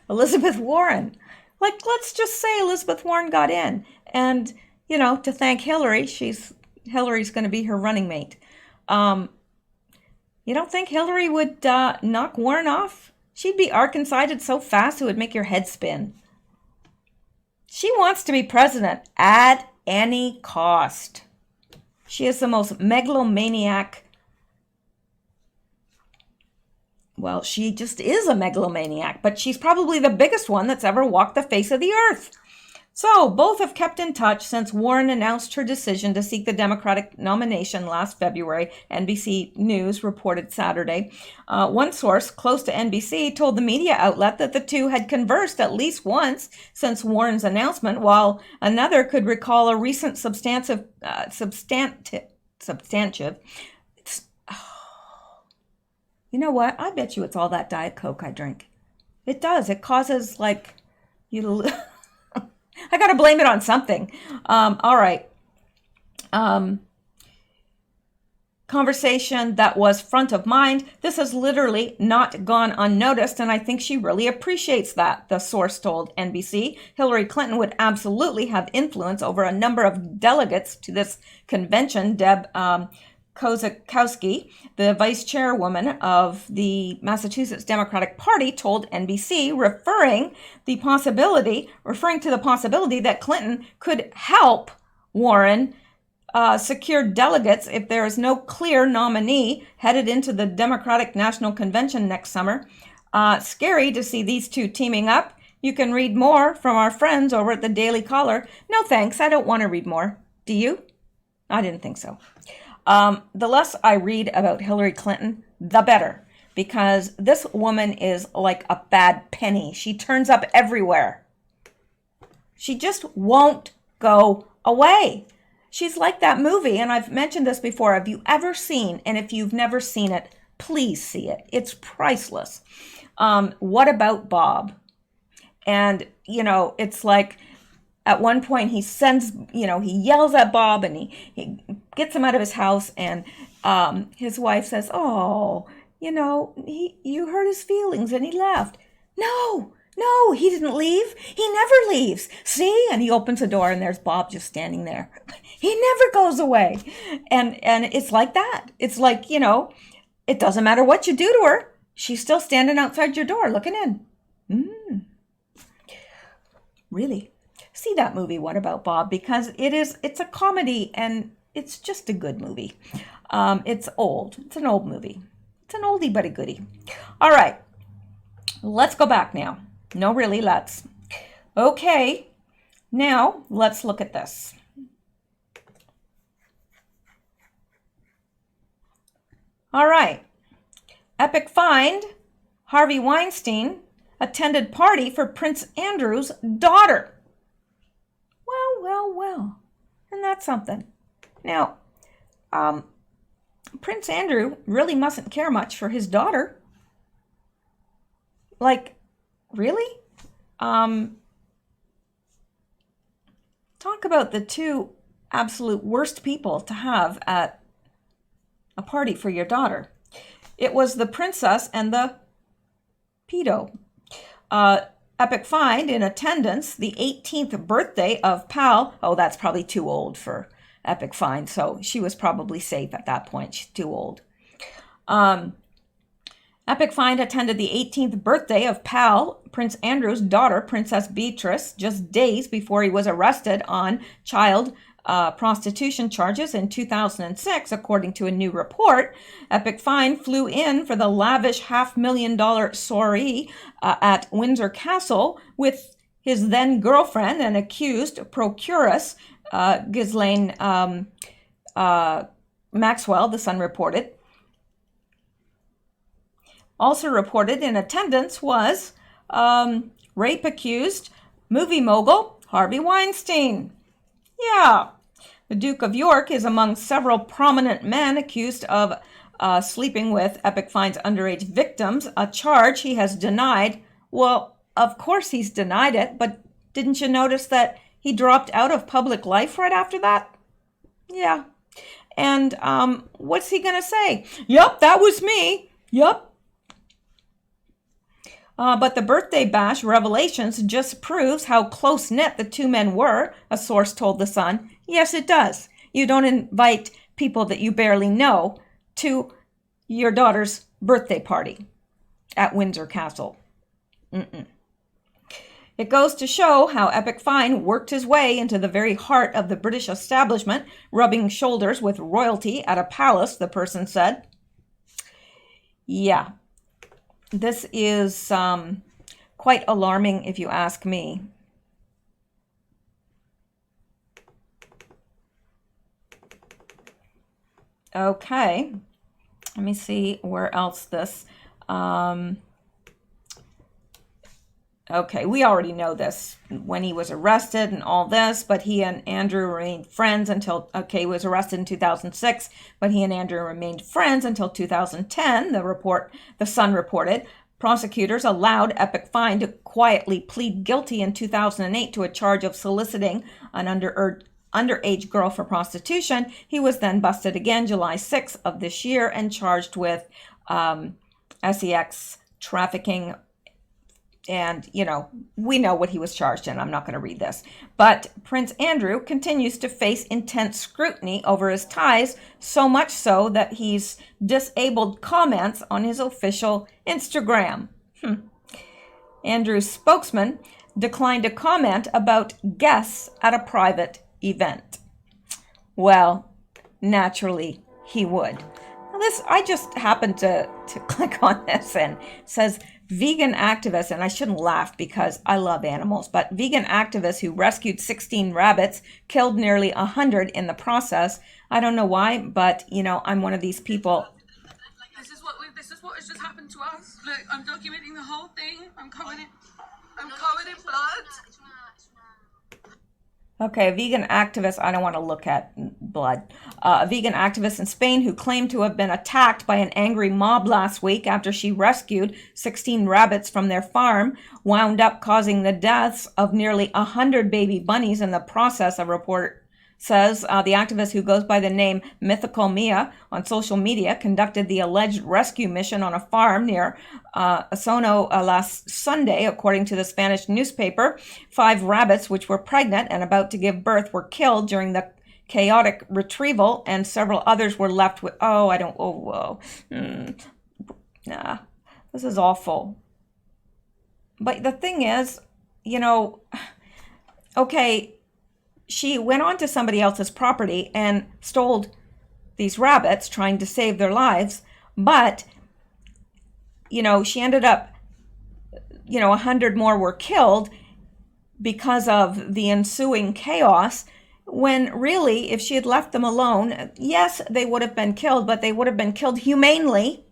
Elizabeth Warren. Like, let's just say Elizabeth Warren got in. And, you know, to thank Hillary, Hillary's going to be her running mate. You don't think Hillary would knock Warren off? She'd be Arkansas-ed so fast it would make your head spin. She wants to be president at any cost. She is the most megalomaniac. Well, she just is a megalomaniac, but she's probably the biggest one that's ever walked the face of the earth. So both have kept in touch since Warren announced her decision to seek the Democratic nomination last February, NBC News reported Saturday. One source close to NBC told the media outlet that the two had conversed at least once since Warren's announcement, while another could recall a recent substantive. You know what? I bet you it's all that Diet Coke I drink. It does. It causes, like, you. I got to blame it on something. All right. Conversation that was front of mind. This has literally not gone unnoticed, and I think she really appreciates that, the source told NBC. Hillary Clinton would absolutely have influence over a number of delegates to this convention. Deb Kozakowski, the vice chairwoman of the Massachusetts Democratic Party, told NBC, referring to the possibility that Clinton could help Warren secure delegates if there is no clear nominee headed into the Democratic National Convention next summer. Scary to see these two teaming up. You can read more from our friends over at the Daily Caller. No thanks, I don't want to read more. Do you? I didn't think so. The less I read about Hillary Clinton, the better, because this woman is like a bad penny. She turns up everywhere. She just won't go away. She's like that movie, and I've mentioned this before. Have you ever seen, and if you've never seen it, please see it. It's priceless. What About Bob? And, you know, it's like, at one point, he yells at Bob and he gets him out of his house, and his wife says, oh, you hurt his feelings and he left. No, he didn't leave. He never leaves. See? And he opens the door and there's Bob just standing there. He never goes away. And it's like that. It's like, it doesn't matter what you do to her. She's still standing outside your door looking in. Really? See that movie, What About Bob? Because it's a comedy and it's just a good movie. It's old. It's an old movie. It's an oldie but a goodie. All right. Let's go back now. No, really, let's. Okay. Now, let's look at this. All right. Epic find. Harvey Weinstein attended party for Prince Andrew's daughter. Well. And that's something. Now, Prince Andrew really mustn't care much for his daughter. Like, really? Talk about the two absolute worst people to have at a party for your daughter. It was the princess and the pedo. Epic find in attendance, the 18th birthday of Pal. Oh, that's probably too old for Epic find, so she was probably safe at that point. She's too old. Epic find attended the 18th birthday of Pal, Prince Andrew's daughter, Princess Beatrice, just days before he was arrested on child prostitution charges in 2006, according to a new report. Epic find flew in for the lavish $500,000 soiree at Windsor Castle with his then girlfriend and accused procuress Ghislaine Maxwell, the Sun reported. Also reported in attendance was rape accused movie mogul Harvey Weinstein. Yeah, the Duke of York is among several prominent men accused of sleeping with Epic Fine's underage victims, a charge he has denied. Well, of course he's denied it, but didn't you notice that he dropped out of public life right after that? Yeah. And what's he going to say? Yup, that was me. Yup. But the birthday bash revelations just proves how close-knit the two men were, a source told The Sun. Yes, it does. You don't invite people that you barely know to your daughter's birthday party at Windsor Castle. It goes to show how Epic Fine worked his way into the very heart of the British establishment, rubbing shoulders with royalty at a palace, the person said. Yeah. This is quite alarming if you ask me. Okay, let me see where else this. Okay, we already know this when he was arrested and all this, but he and Andrew remained friends until, he was arrested in 2006, but he and Andrew remained friends until 2010, the Sun reported. Prosecutors allowed Epic Fine to quietly plead guilty in 2008 to a charge of soliciting an underage girl for prostitution. He was then busted again July 6th of this year and charged with sex trafficking. And, we know what he was charged in. I'm not going to read this. But Prince Andrew continues to face intense scrutiny over his ties, so much so that he's disabled comments on his official Instagram. Andrew's spokesman declined to comment about guests at a private event. Well, naturally, he would. Now I just happened to click on this, and it says, vegan activist, and I shouldn't laugh because I love animals, but vegan activist who rescued 16 rabbits, killed nearly 100 in the process. I don't know why, but, I'm one of these people. This is what has just happened to us. Look, I'm documenting the whole thing. I'm covered in blood. Okay, a vegan activist, I don't want to look at blood. A vegan activist in Spain who claimed to have been attacked by an angry mob last week after she rescued 16 rabbits from their farm, wound up causing the deaths of nearly 100 baby bunnies in the process, a report says. The activist, who goes by the name Mythical Mia on social media, conducted the alleged rescue mission on a farm near Osono last Sunday, according to the Spanish newspaper. 5 rabbits, which were pregnant and about to give birth, were killed during the chaotic retrieval, and several others were left with, this is awful. But the thing is, she went onto somebody else's property and stole these rabbits, trying to save their lives. But, she ended up, 100 more were killed because of the ensuing chaos, when really, if she had left them alone, yes, they would have been killed, but they would have been killed humanely.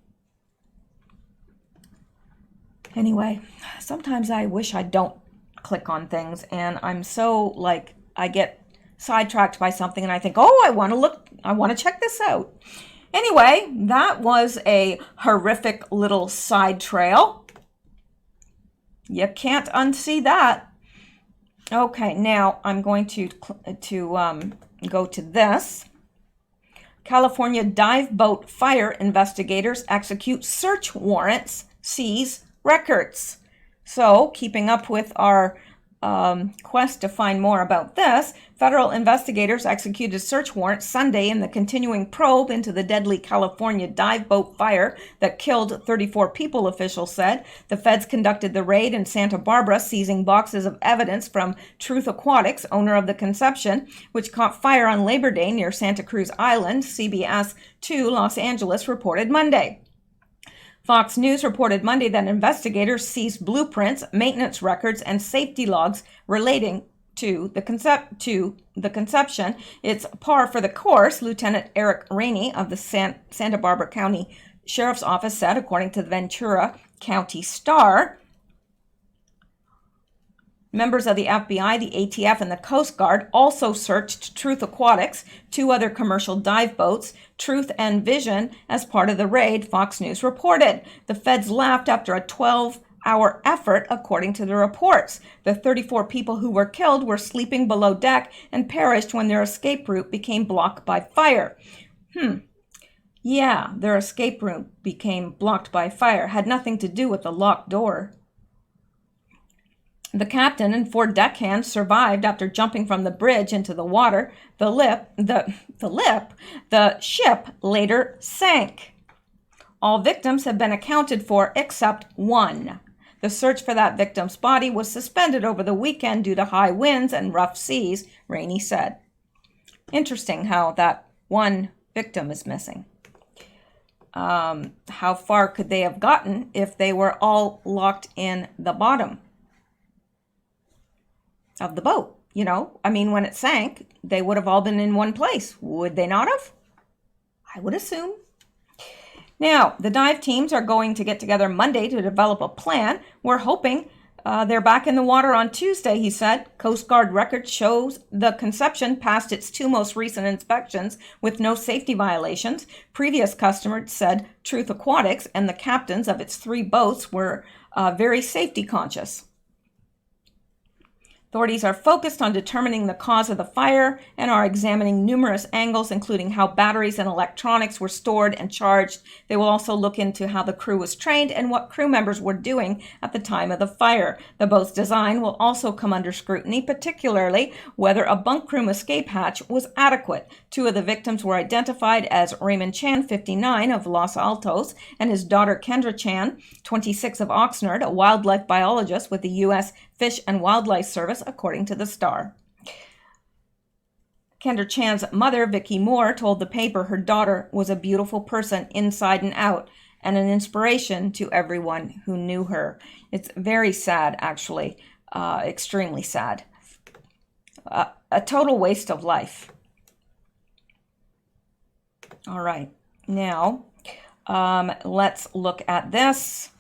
Anyway, sometimes I wish I don't click on things, and I'm so, I get sidetracked by something and I think, I want to check this out. Anyway, that was a horrific little side trail. You can't unsee that. Okay, now I'm going to go to this. California dive boat fire investigators execute search warrants, seize records. So, keeping up with our quest to find more about this, federal investigators executed a search warrant Sunday in the continuing probe into the deadly California dive boat fire that killed 34 people, officials said. The feds conducted the raid in Santa Barbara, seizing boxes of evidence from Truth Aquatics, owner of the Conception, which caught fire on Labor Day near Santa Cruz Island, CBS 2 Los Angeles reported Monday. Fox News reported Monday that investigators seized blueprints, maintenance records, and safety logs relating to the conception. It's par for the course, Lieutenant Eric Rainey of the Santa Barbara County Sheriff's Office said, according to the Ventura County Star. Members of the FBI, the ATF, and the Coast Guard also searched Truth Aquatics, 2 other commercial dive boats, Truth and Vision, as part of the raid, Fox News reported. The feds laughed after a 12-hour effort, according to the reports. The 34 people who were killed were sleeping below deck and perished when their escape route became blocked by fire. Yeah, their escape route became blocked by fire. Had nothing to do with the locked door. The captain and 4 deckhands survived after jumping from the bridge into the water. The ship later sank. All victims have been accounted for except 1. The search for that victim's body was suspended over the weekend due to high winds and rough seas, Rainey said. Interesting how that 1 victim is missing. How far could they have gotten if they were all locked in the bottom of the boat? You know, I mean, when it sank, they would have all been in one place. Would they not have? I would assume. Now, the dive teams are going to get together Monday to develop a plan. We're hoping they're back in the water on Tuesday, he said. Coast Guard record shows the Conception passed its 2 most recent inspections with no safety violations. Previous customers said Truth Aquatics and the captains of its 3 boats were very safety conscious. Authorities are focused on determining the cause of the fire and are examining numerous angles, including how batteries and electronics were stored and charged. They will also look into how the crew was trained and what crew members were doing at the time of the fire. The boat's design will also come under scrutiny, particularly whether a bunk room escape hatch was adequate. 2 of the victims were identified as Raymond Chan, 59, of Los Altos, and his daughter Kendra Chan, 26, of Oxnard, a wildlife biologist with the U.S. Fish and Wildlife Service, according to the Star. Kendra Chan's mother, Vicki Moore, told the paper her daughter was a beautiful person inside and out and an inspiration to everyone who knew her. It's very sad, actually, extremely sad. A total waste of life. All right, now let's look at this.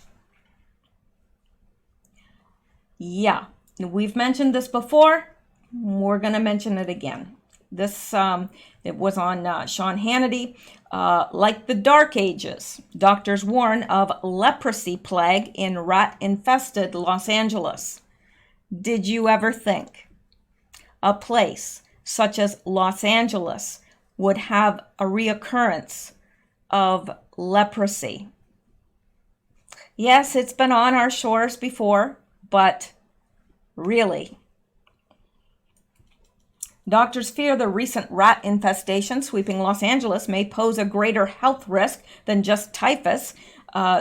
Yeah, we've mentioned this before. We're going to mention it again. This, it was on Sean Hannity. Like the Dark Ages, doctors warn of leprosy plague in rat-infested Los Angeles. Did you ever think a place such as Los Angeles would have a reoccurrence of leprosy? Yes, it's been on our shores before, but really, doctors fear the recent rat infestation sweeping Los Angeles may pose a greater health risk than just typhus,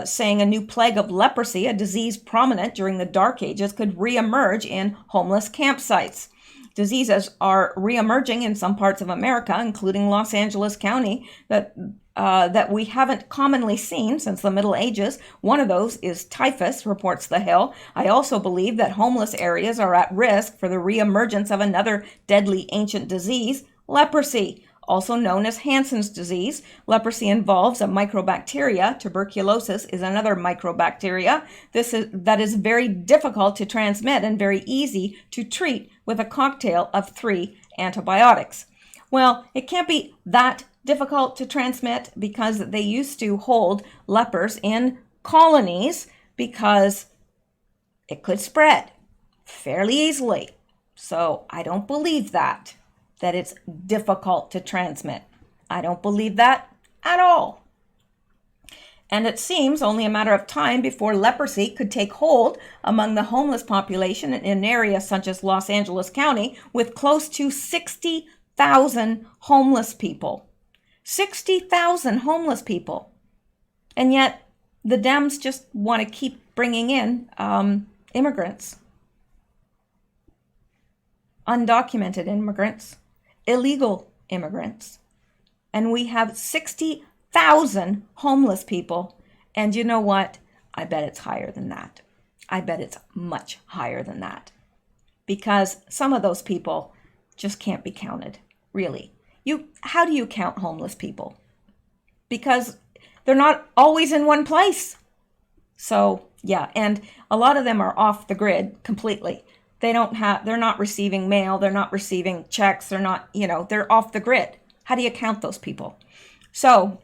saying a new plague of leprosy, a disease prominent during the Dark Ages, could reemerge in homeless campsites. Diseases are reemerging in some parts of America, including Los Angeles County, that we haven't commonly seen since the Middle Ages. One of those is typhus, reports The Hill. I also believe that homeless areas are at risk for the reemergence of another deadly ancient disease, leprosy, also known as Hansen's disease. Leprosy involves a microbacteria. Tuberculosis is another microbacteria. That is very difficult to transmit and very easy to treat with a cocktail of 3 antibiotics. Well, it can't be that difficult to transmit because they used to hold lepers in colonies because it could spread fairly easily. So I don't believe that it's difficult to transmit. I don't believe that at all. And it seems only a matter of time before leprosy could take hold among the homeless population in an area such as Los Angeles County, with close to 60,000 homeless people. 60,000 homeless people. And yet the Dems just want to keep bringing in immigrants. Undocumented immigrants. Illegal immigrants. And we have 60,000 homeless people. And you know what? I bet it's higher than that. I bet it's much higher than that. because some of those people just can't be counted, really. How do you count homeless people? Because they're not always in one place. So, yeah, and a lot of them are off the grid completely. They're not receiving mail, they're not receiving checks, they're off the grid. How do you count those people? So,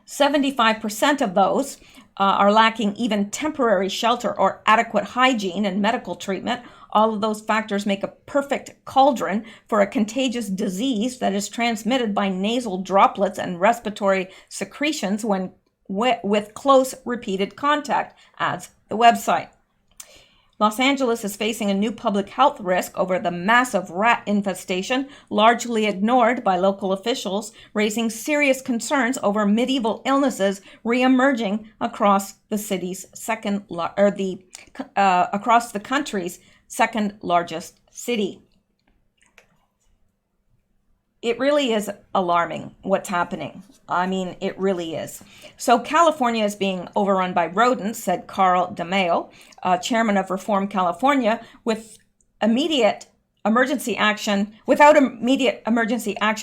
75% of those are lacking even temporary shelter or adequate hygiene and medical treatment. All of those factors make a perfect cauldron for a contagious disease that is transmitted by nasal droplets and respiratory secretions when with close repeated contact, adds the website. Los Angeles is facing a new public health risk over the massive rat infestation, largely ignored by local officials, raising serious concerns over medieval illnesses reemerging across the across the country's second largest city. It really is alarming what's happening. I mean, it really is. So California is being overrun by rodents, said Carl DeMeo, chairman of Reform California, without immediate emergency action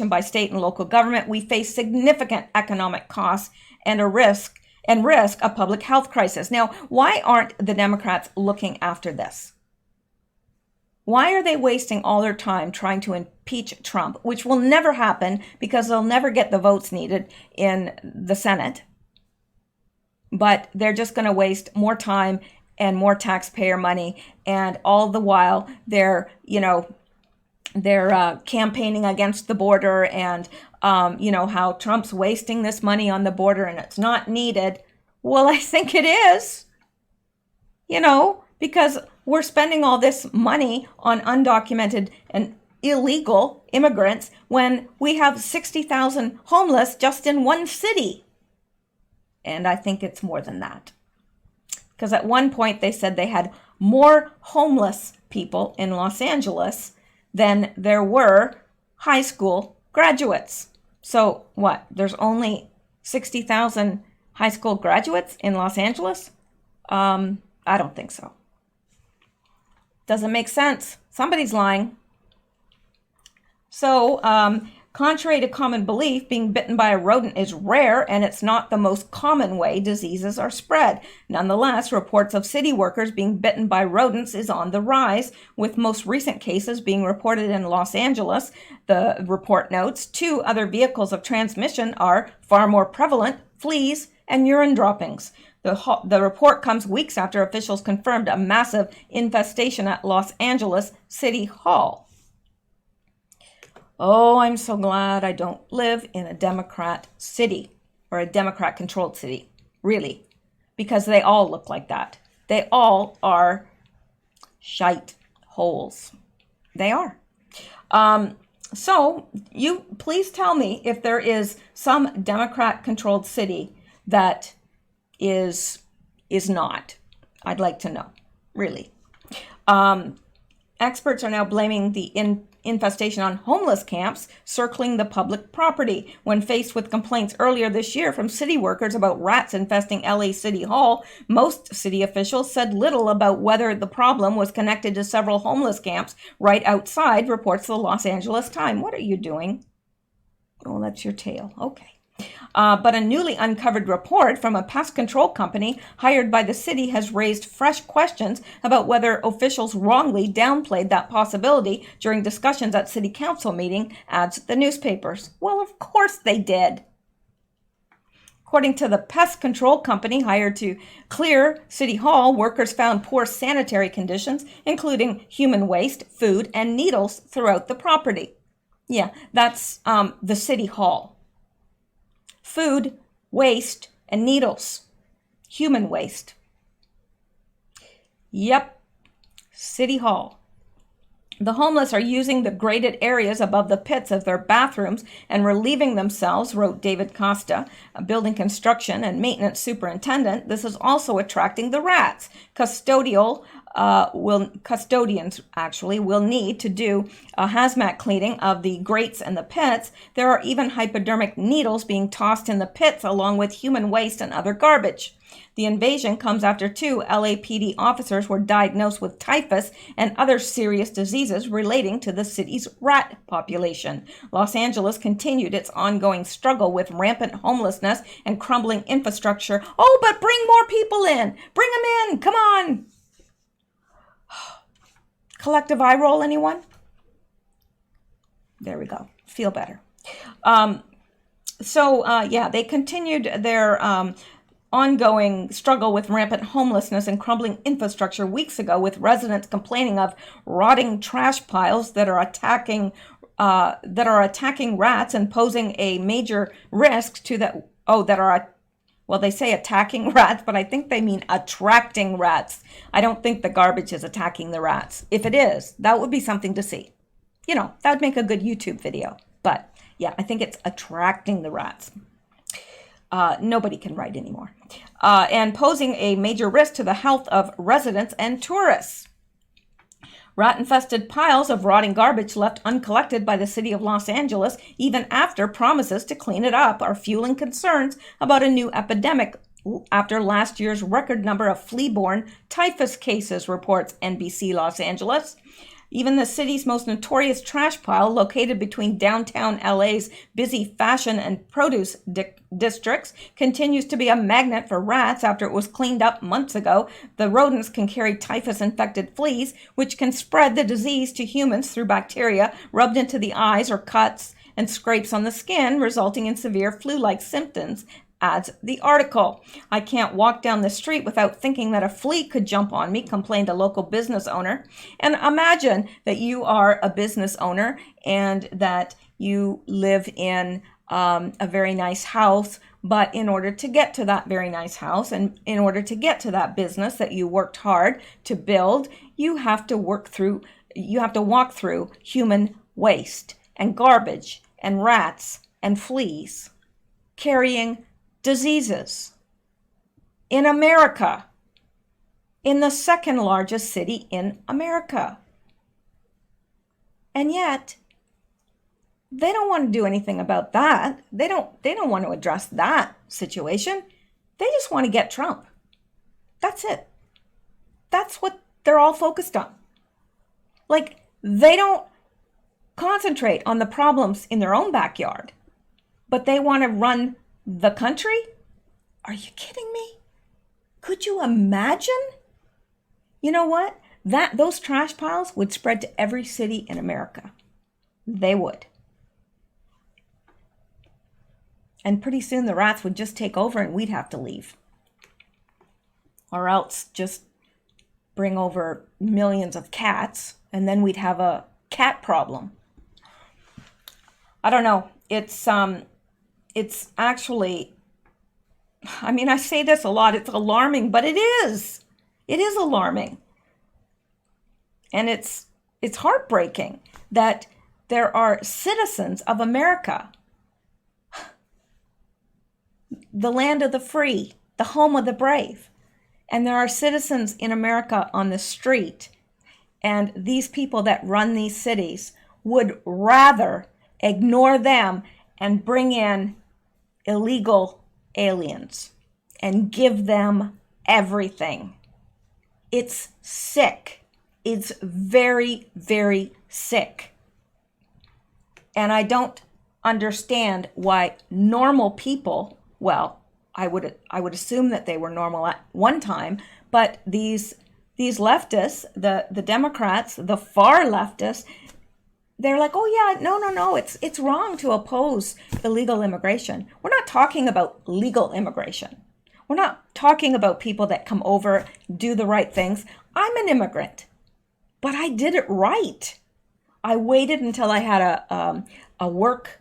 by state and local government, we face significant economic costs and risk a public health crisis. Now, why aren't the Democrats looking after this? Why are they wasting all their time trying to impeach Trump, which will never happen because they'll never get the votes needed in the Senate? But they're just going to waste more time and more taxpayer money, and all the while they're campaigning against the border and how Trump's wasting this money on the border and it's not needed. Well, I think it is. Because we're spending all this money on undocumented and illegal immigrants when we have 60,000 homeless just in one city. And I think it's more than that. Because at one point they said they had more homeless people in Los Angeles than there were high school graduates. So what? There's only 60,000 high school graduates in Los Angeles? I don't think so. Doesn't make sense. Somebody's lying. So, contrary to common belief, being bitten by a rodent is rare, and it's not the most common way diseases are spread. Nonetheless, reports of city workers being bitten by rodents is on the rise, with most recent cases being reported in Los Angeles. The report notes 2 other vehicles of transmission are far more prevalent: fleas and urine droppings. The report comes weeks after officials confirmed a massive infestation at Los Angeles City Hall. Oh, I'm so glad I don't live in a Democrat city or a Democrat-controlled city, really, because they all look like that. They all are shite holes. They are. So you please tell me if there is some Democrat-controlled city that is not. I'd like to know, really. Experts are now blaming the infestation on homeless camps circling the public property. When faced with complaints earlier this year from city workers about rats infesting LA City Hall, most city officials said little about whether the problem was connected to several homeless camps right outside, reports the Los Angeles Times. What are you doing? Oh, that's your tail. Okay. But a newly uncovered report from a pest control company hired by the city has raised fresh questions about whether officials wrongly downplayed that possibility during discussions at city council meeting, adds the newspapers. Well, of course they did. According to the pest control company hired to clear City Hall, workers found poor sanitary conditions, including human waste, food, and needles throughout the property. Yeah, that's the City Hall. Food, waste, and needles. Human waste. Yep, City Hall. The homeless are using the graded areas above the pits of their bathrooms and relieving themselves, wrote David Costa, a building construction and maintenance superintendent. This is also attracting the rats. Custodial custodians actually will need to do a hazmat cleaning of the grates and the pits. There are even hypodermic needles being tossed in the pits along with human waste and other garbage. The invasion comes after 2 LAPD officers were diagnosed with typhus and other serious diseases relating to the city's rat population. Los Angeles continued its ongoing struggle with rampant homelessness and crumbling infrastructure. Oh, but bring more people in! Bring them in! Come on! Collective eye roll, anyone? There we go. Feel better. They continued their ongoing struggle with rampant homelessness and crumbling infrastructure weeks ago, with residents complaining of rotting trash piles that are attacking rats and posing a major risk to the they say attacking rats, but I think they mean attracting rats. I don't think the garbage is attacking the rats. If it is, that would be something to see. That would make a good YouTube video. But yeah, I think it's attracting the rats. Nobody can write anymore. And posing a major risk to the health of residents and tourists. Rat-infested piles of rotting garbage left uncollected by the city of Los Angeles, even after promises to clean it up, are fueling concerns about a new epidemic after last year's record number of flea-borne typhus cases, reports NBC Los Angeles. Even the city's most notorious trash pile, located between downtown LA's busy fashion and produce districts, continues to be a magnet for rats after it was cleaned up months ago. The rodents can carry typhus-infected fleas, which can spread the disease to humans through bacteria rubbed into the eyes or cuts and scrapes on the skin, resulting in severe flu-like symptoms, adds the article. I can't walk down the street without thinking that a flea could jump on me, complained a local business owner. And imagine that you are a business owner and that you live in a very nice house, but in order to get to that very nice house and in order to get to that business that you worked hard to build, you have to walk through human waste and garbage and rats and fleas carrying diseases in America, in the second largest city in America. And yet, they don't want to do anything about that. They don't want to address that situation. They just want to get Trump. That's it. That's what they're all focused on. Like, they don't concentrate on the problems in their own backyard, but they want to run the country? Are you kidding me? Could you imagine? You know what? Those trash piles would spread to every city in America. They would. And pretty soon the rats would just take over and we'd have to leave. Or else just bring over millions of cats and then we'd have a cat problem. I don't know. It's actually, I say this a lot, it's alarming, but it is. It is alarming. And it's heartbreaking that there are citizens of America, the land of the free, the home of the brave, and there are citizens in America on the street, and these people that run these cities would rather ignore them and bring in illegal aliens and give them everything. It's sick. It's very, very sick. And I don't understand why normal people, well, I would assume that they were normal at one time, but these leftists, the Democrats, the far leftists, they're like, oh yeah, no, it's wrong to oppose illegal immigration. We're not talking about legal immigration. We're not talking about people that come over, do the right things. I'm an immigrant, but I did it right. I waited until I had a work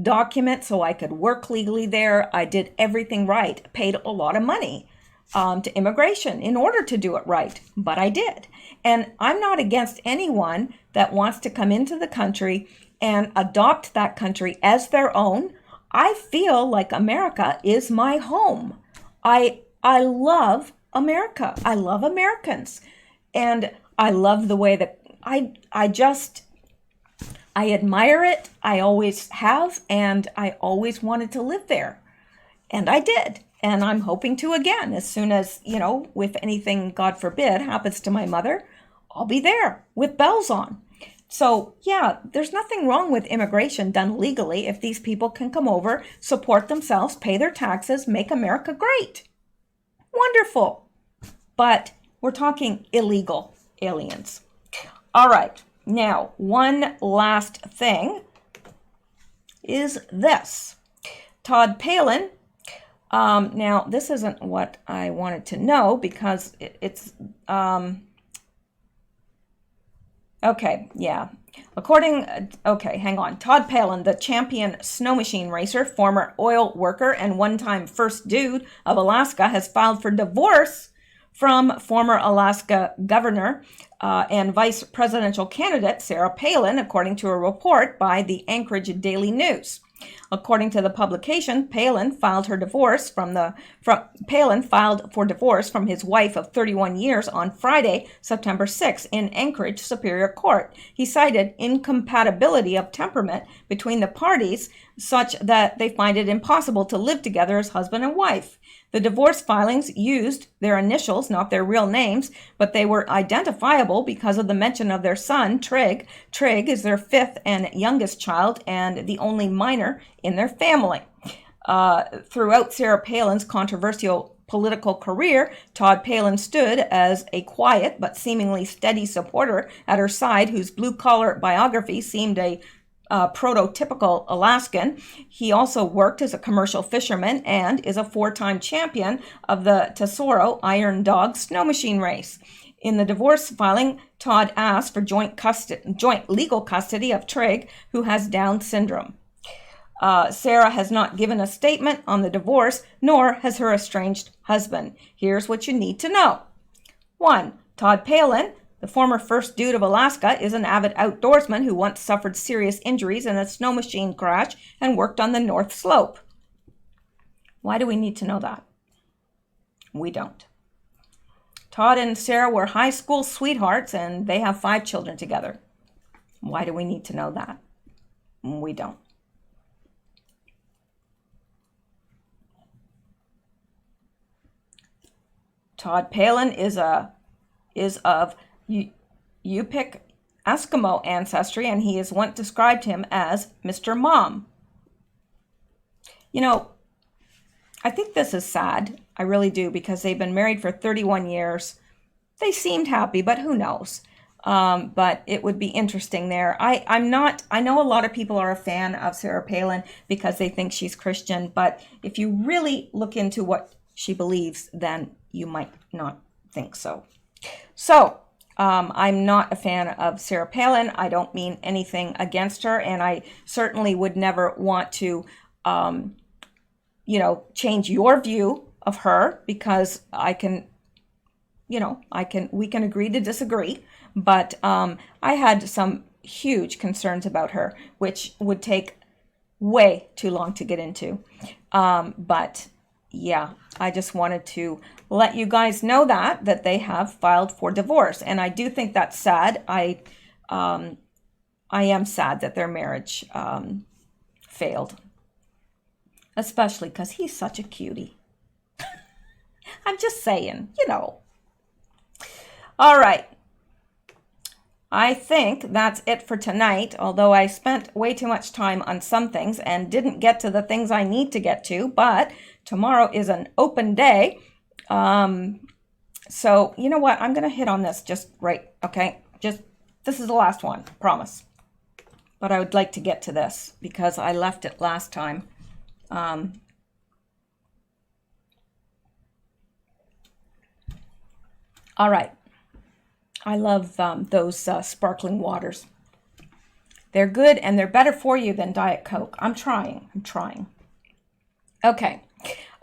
document so I could work legally there. I did everything right, paid a lot of money to immigration in order to do it right, but I did. And I'm not against anyone that wants to come into the country and adopt that country as their own. I feel like America is my home. I love America. I love Americans. And I love the way that I admire it. I always have, and I always wanted to live there. And I did. And I'm hoping to again, as soon as, if anything, God forbid, happens to my mother, I'll be there with bells on. So yeah, there's nothing wrong with immigration done legally if these people can come over, support themselves, pay their taxes, make America great. Wonderful. But we're talking illegal aliens. All right. Now, one last thing is this. Todd Palin. Now, this isn't what I wanted to know because it's... Okay, yeah. Okay, hang on. Todd Palin, the champion snow machine racer, former oil worker, and one-time first dude of Alaska, has filed for divorce from former Alaska governor and vice presidential candidate Sarah Palin, according to a report by the Anchorage Daily News. According to the publication, Palin filed for divorce from his wife of 31 years on Friday, September 6, in Anchorage Superior Court. He cited incompatibility of temperament between the parties such that they find it impossible to live together as husband and wife. The divorce filings used their initials, not their real names, but they were identifiable because of the mention of their son, Trig. Trig is their fifth and youngest child and the only minor in their family. Throughout Sarah Palin's controversial political career, Todd Palin stood as a quiet but seemingly steady supporter at her side, whose blue-collar biography seemed a prototypical Alaskan. He also worked as a commercial fisherman and is a four-time champion of the Tesoro Iron Dog snow machine race. In the divorce filing, Todd asked for joint legal custody of Trig, who has Down syndrome. Sarah has not given a statement on the divorce, nor has her estranged husband. Here's what you need to know. 1. Todd Palin, the former first dude of Alaska, is an avid outdoorsman who once suffered serious injuries in a snow machine crash and worked on the North Slope. Why do we need to know that? We don't. Todd and Sarah were high school sweethearts and they have 5 children together. Why do we need to know that? We don't. Todd Palin is of Yupik Eskimo ancestry, and he has once described him as Mr. Mom. I think this is sad. I really do, because they've been married for 31 years. They seemed happy, but who knows? But it would be interesting there. I know a lot of people are a fan of Sarah Palin because they think she's Christian, but if you really look into what she believes, then you might not think so. So, I'm not a fan of Sarah Palin. I don't mean anything against her, and I certainly would never want to, change your view of her, because we can agree to disagree. But I had some huge concerns about her, which would take way too long to get into. But yeah, I just wanted to let you guys know that they have filed for divorce. And I do think that's sad. I am sad that their marriage failed. Especially because he's such a cutie. I'm just saying, All right. I think that's it for tonight, although I spent way too much time on some things and didn't get to the things I need to get to, but tomorrow is an open day. So you know what? I'm going to hit on this just right. Okay. This is the last one, promise. But I would like to get to this because I left it last time. All right. I love those sparkling waters. They're good and they're better for you than Diet Coke. I'm trying. Okay.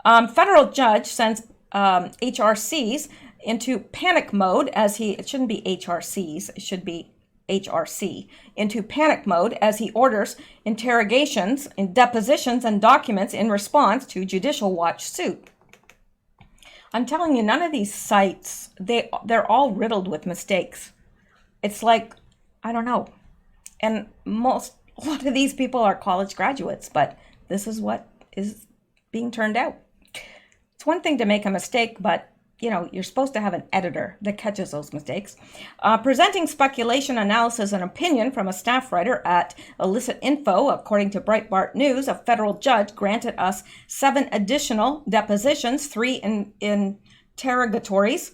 Federal judge sends HRCs into panic mode it shouldn't be HRCs, it should be HRC, into panic mode as he orders interrogations and depositions and documents in response to Judicial Watch suit. I'm telling you, none of these sites, they're all riddled with mistakes. It's like, I don't know. And a lot of these people are college graduates, but this is what is being turned out. It's one thing to make a mistake, but you're supposed to have an editor that catches those mistakes. Presenting speculation, analysis, and opinion from a staff writer at Illicit Info, according to Breitbart News, a federal judge granted us 7 additional depositions, 3 interrogatories,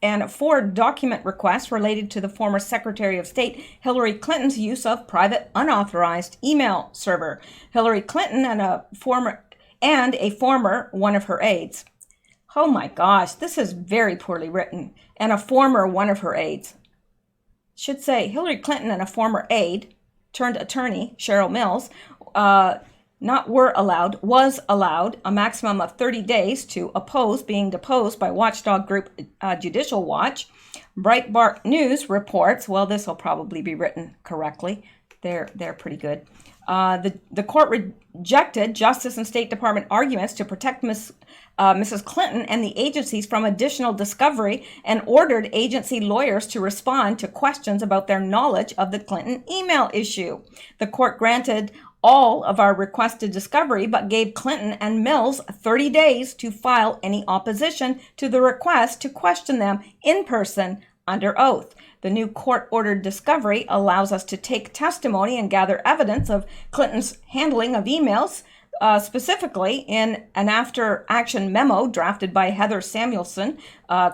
and 4 document requests related to the former Secretary of State Hillary Clinton's use of private unauthorized email server. Hillary Clinton and a former one of her aides. Oh my gosh, this is very poorly written. And a former one of her aides. Should say Hillary Clinton and a former aide turned attorney, Cheryl Mills, was allowed a maximum of 30 days to oppose being deposed by watchdog group Judicial Watch. Breitbart News reports, well, this will probably be written correctly. They're pretty good. The court rejected Justice and State Department arguments to protect Mrs. Clinton and the agencies from additional discovery and ordered agency lawyers to respond to questions about their knowledge of the Clinton email issue. The court granted all of our requested discovery, but gave Clinton and Mills 30 days to file any opposition to the request to question them in person under oath. The new court-ordered discovery allows us to take testimony and gather evidence of Clinton's handling of emails, specifically in an after-action memo drafted by Heather Samuelson,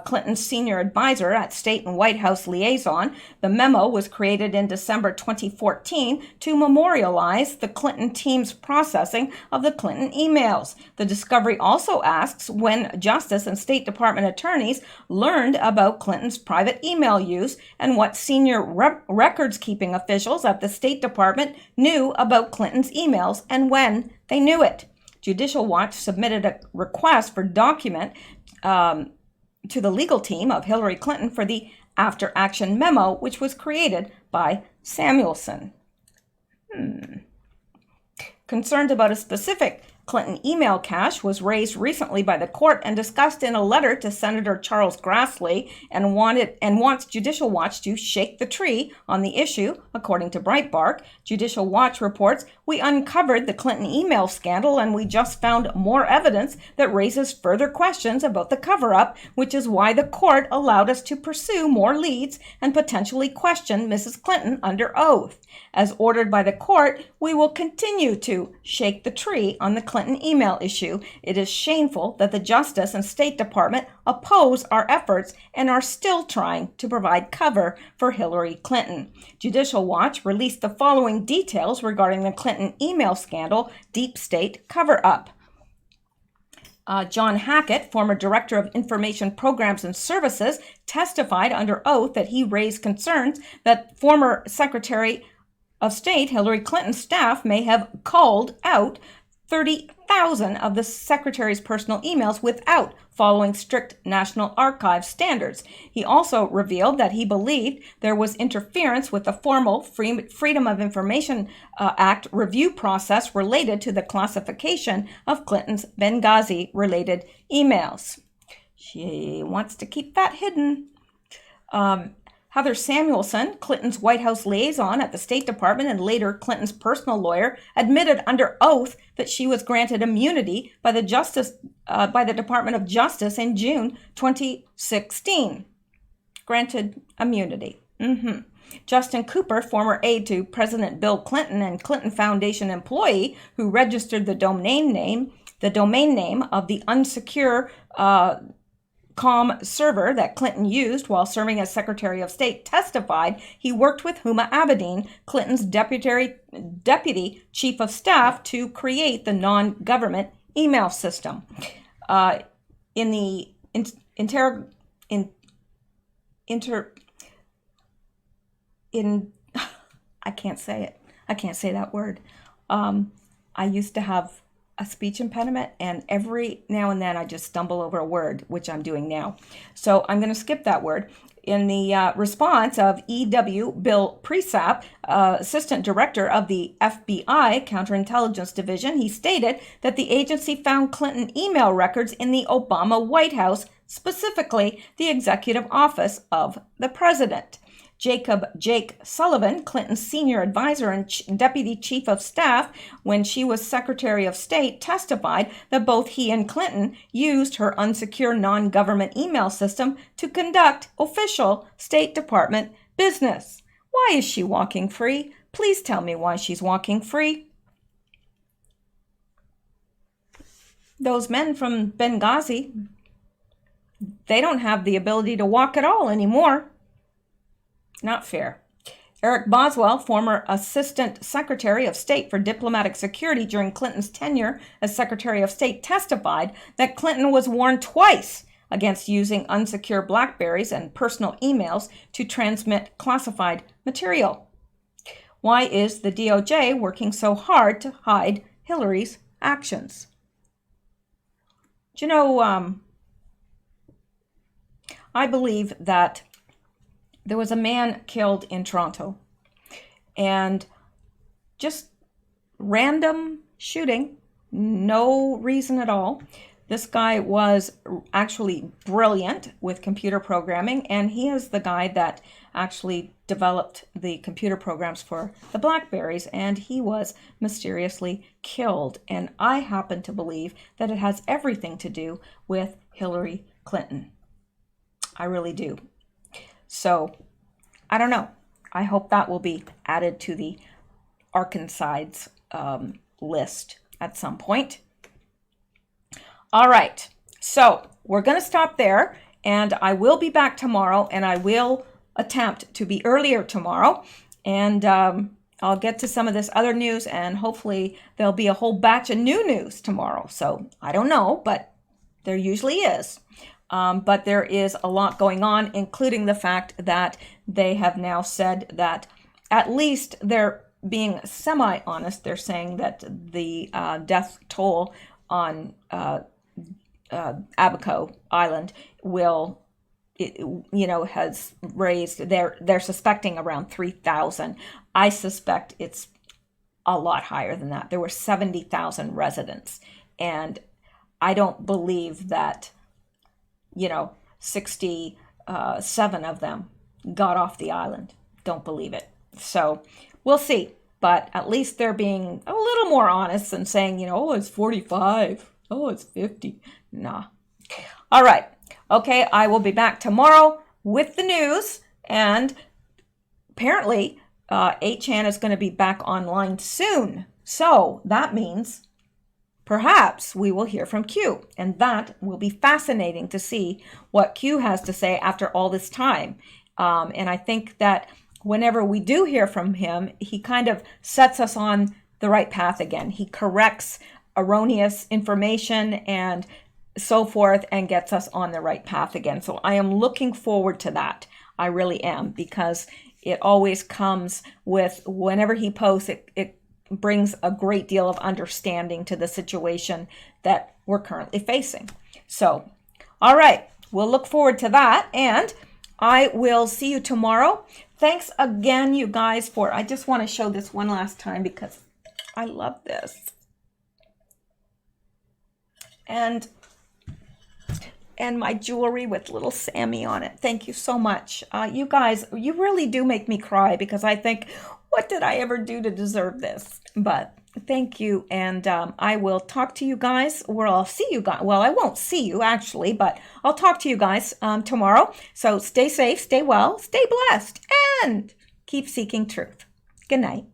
Clinton's senior advisor at State and White House liaison. The memo was created in December 2014 to memorialize the Clinton team's processing of the Clinton emails. The discovery also asks when Justice and State Department attorneys learned about Clinton's private email use and what senior records-keeping officials at the State Department knew about Clinton's emails and when they knew it. Judicial Watch submitted a request for document to the legal team of Hillary Clinton for the after-action memo, which was created by Samuelson. Concerned about a specific Clinton email cache was raised recently by the court and discussed in a letter to Senator Charles Grassley and wants Judicial Watch to shake the tree on the issue, according to Breitbart. Judicial Watch reports, "We uncovered the Clinton email scandal and we just found more evidence that raises further questions about the cover-up, which is why the court allowed us to pursue more leads and potentially question Mrs. Clinton under oath. As ordered by the court, we will continue to shake the tree on the Clinton email issue. It is shameful that the Justice and State Department oppose our efforts and are still trying to provide cover for Hillary Clinton." Judicial Watch released the following details regarding the Clinton email scandal deep state cover-up. John Hackett, former Director of Information Programs and Services, testified under oath that he raised concerns that former Secretary of State Hillary Clinton's staff may have culled out 30,000 of the secretary's personal emails without following strict National Archives standards. He also revealed that he believed there was interference with the formal Freedom of Information Act review process related to the classification of Clinton's Benghazi-related emails. She wants to keep that hidden. Heather Samuelson, Clinton's White House liaison at the State Department and later Clinton's personal lawyer, admitted under oath that she was granted immunity by the Department of Justice in June 2016. Granted immunity. Justin Cooper, former aide to President Bill Clinton and Clinton Foundation employee who registered the domain name of the unsecure com server that Clinton used while serving as Secretary of State, testified he worked with Huma Abedin, Clinton's deputy chief of staff, to create the non-government email system. I can't say it. I can't say that word. I used to have a speech impediment, and every now and then I just stumble over a word, which I'm doing now. So I'm going to skip that word. in the response of E.W. Bill Presap, Assistant Director of the FBI Counterintelligence Division, he stated that the agency found Clinton email records in the Obama White House, specifically the Executive Office of the President. Jake Sullivan, Clinton's senior advisor and deputy chief of staff when she was Secretary of State, testified that both he and Clinton used her unsecure non-government email system to conduct official State Department business. Why is she walking free? Please tell me why she's walking free. Those men from Benghazi, they don't have the ability to walk at all anymore. Not fair. Eric Boswell, former Assistant Secretary of State for Diplomatic Security during Clinton's tenure as Secretary of State, testified that Clinton was warned twice against using unsecure BlackBerries and personal emails to transmit classified material. Why is the DOJ working so hard to hide Hillary's actions? Do you know, I believe that there was a man killed in Toronto, and just random shooting, no reason at all. This guy was actually brilliant with computer programming, and he is the guy that actually developed the computer programs for the BlackBerries, and he was mysteriously killed. And I happen to believe that it has everything to do with Hillary Clinton. I really do. So, I don't know. I hope that will be added to the Arkancides list at some point. All right. So, we're going to stop there, and I will be back tomorrow, and I will attempt to be earlier tomorrow, and I'll get to some of this other news, and hopefully there'll be a whole batch of new news tomorrow. So, I don't know, but there usually is. But there is a lot going on, including the fact that they have now said that, at least they're being semi-honest, they're saying that the death toll on Abaco Island will, has raised, they're suspecting around 3,000. I suspect it's a lot higher than that. There were 70,000 residents, and I don't believe that 67 of them got off the island. Don't believe it. So we'll see. But at least they're being a little more honest and saying, oh, it's 45. Oh, it's 50. Nah. All right. Okay, I will be back tomorrow with the news. And apparently, 8chan is going to be back online soon. So that means perhaps we will hear from Q, and that will be fascinating to see what Q has to say after all this time. And I think that whenever we do hear from him, he kind of sets us on the right path again. He corrects erroneous information and so forth and gets us on the right path again. So I am looking forward to that. I really am, because it always comes with, whenever he posts, it brings a great deal of understanding to the situation that we're currently facing. So, all right, we'll look forward to that, and I will see you tomorrow. Thanks again, you guys, I just want to show this one last time because I love this. And my jewelry with little Sammy on it. Thank you so much. You guys, you really do make me cry, because I think, what did I ever do to deserve this? But thank you, and I will talk to you guys, or I'll see you guys. Well, I won't see you, actually, but I'll talk to you guys tomorrow. So stay safe, stay well, stay blessed, and keep seeking truth. Good night.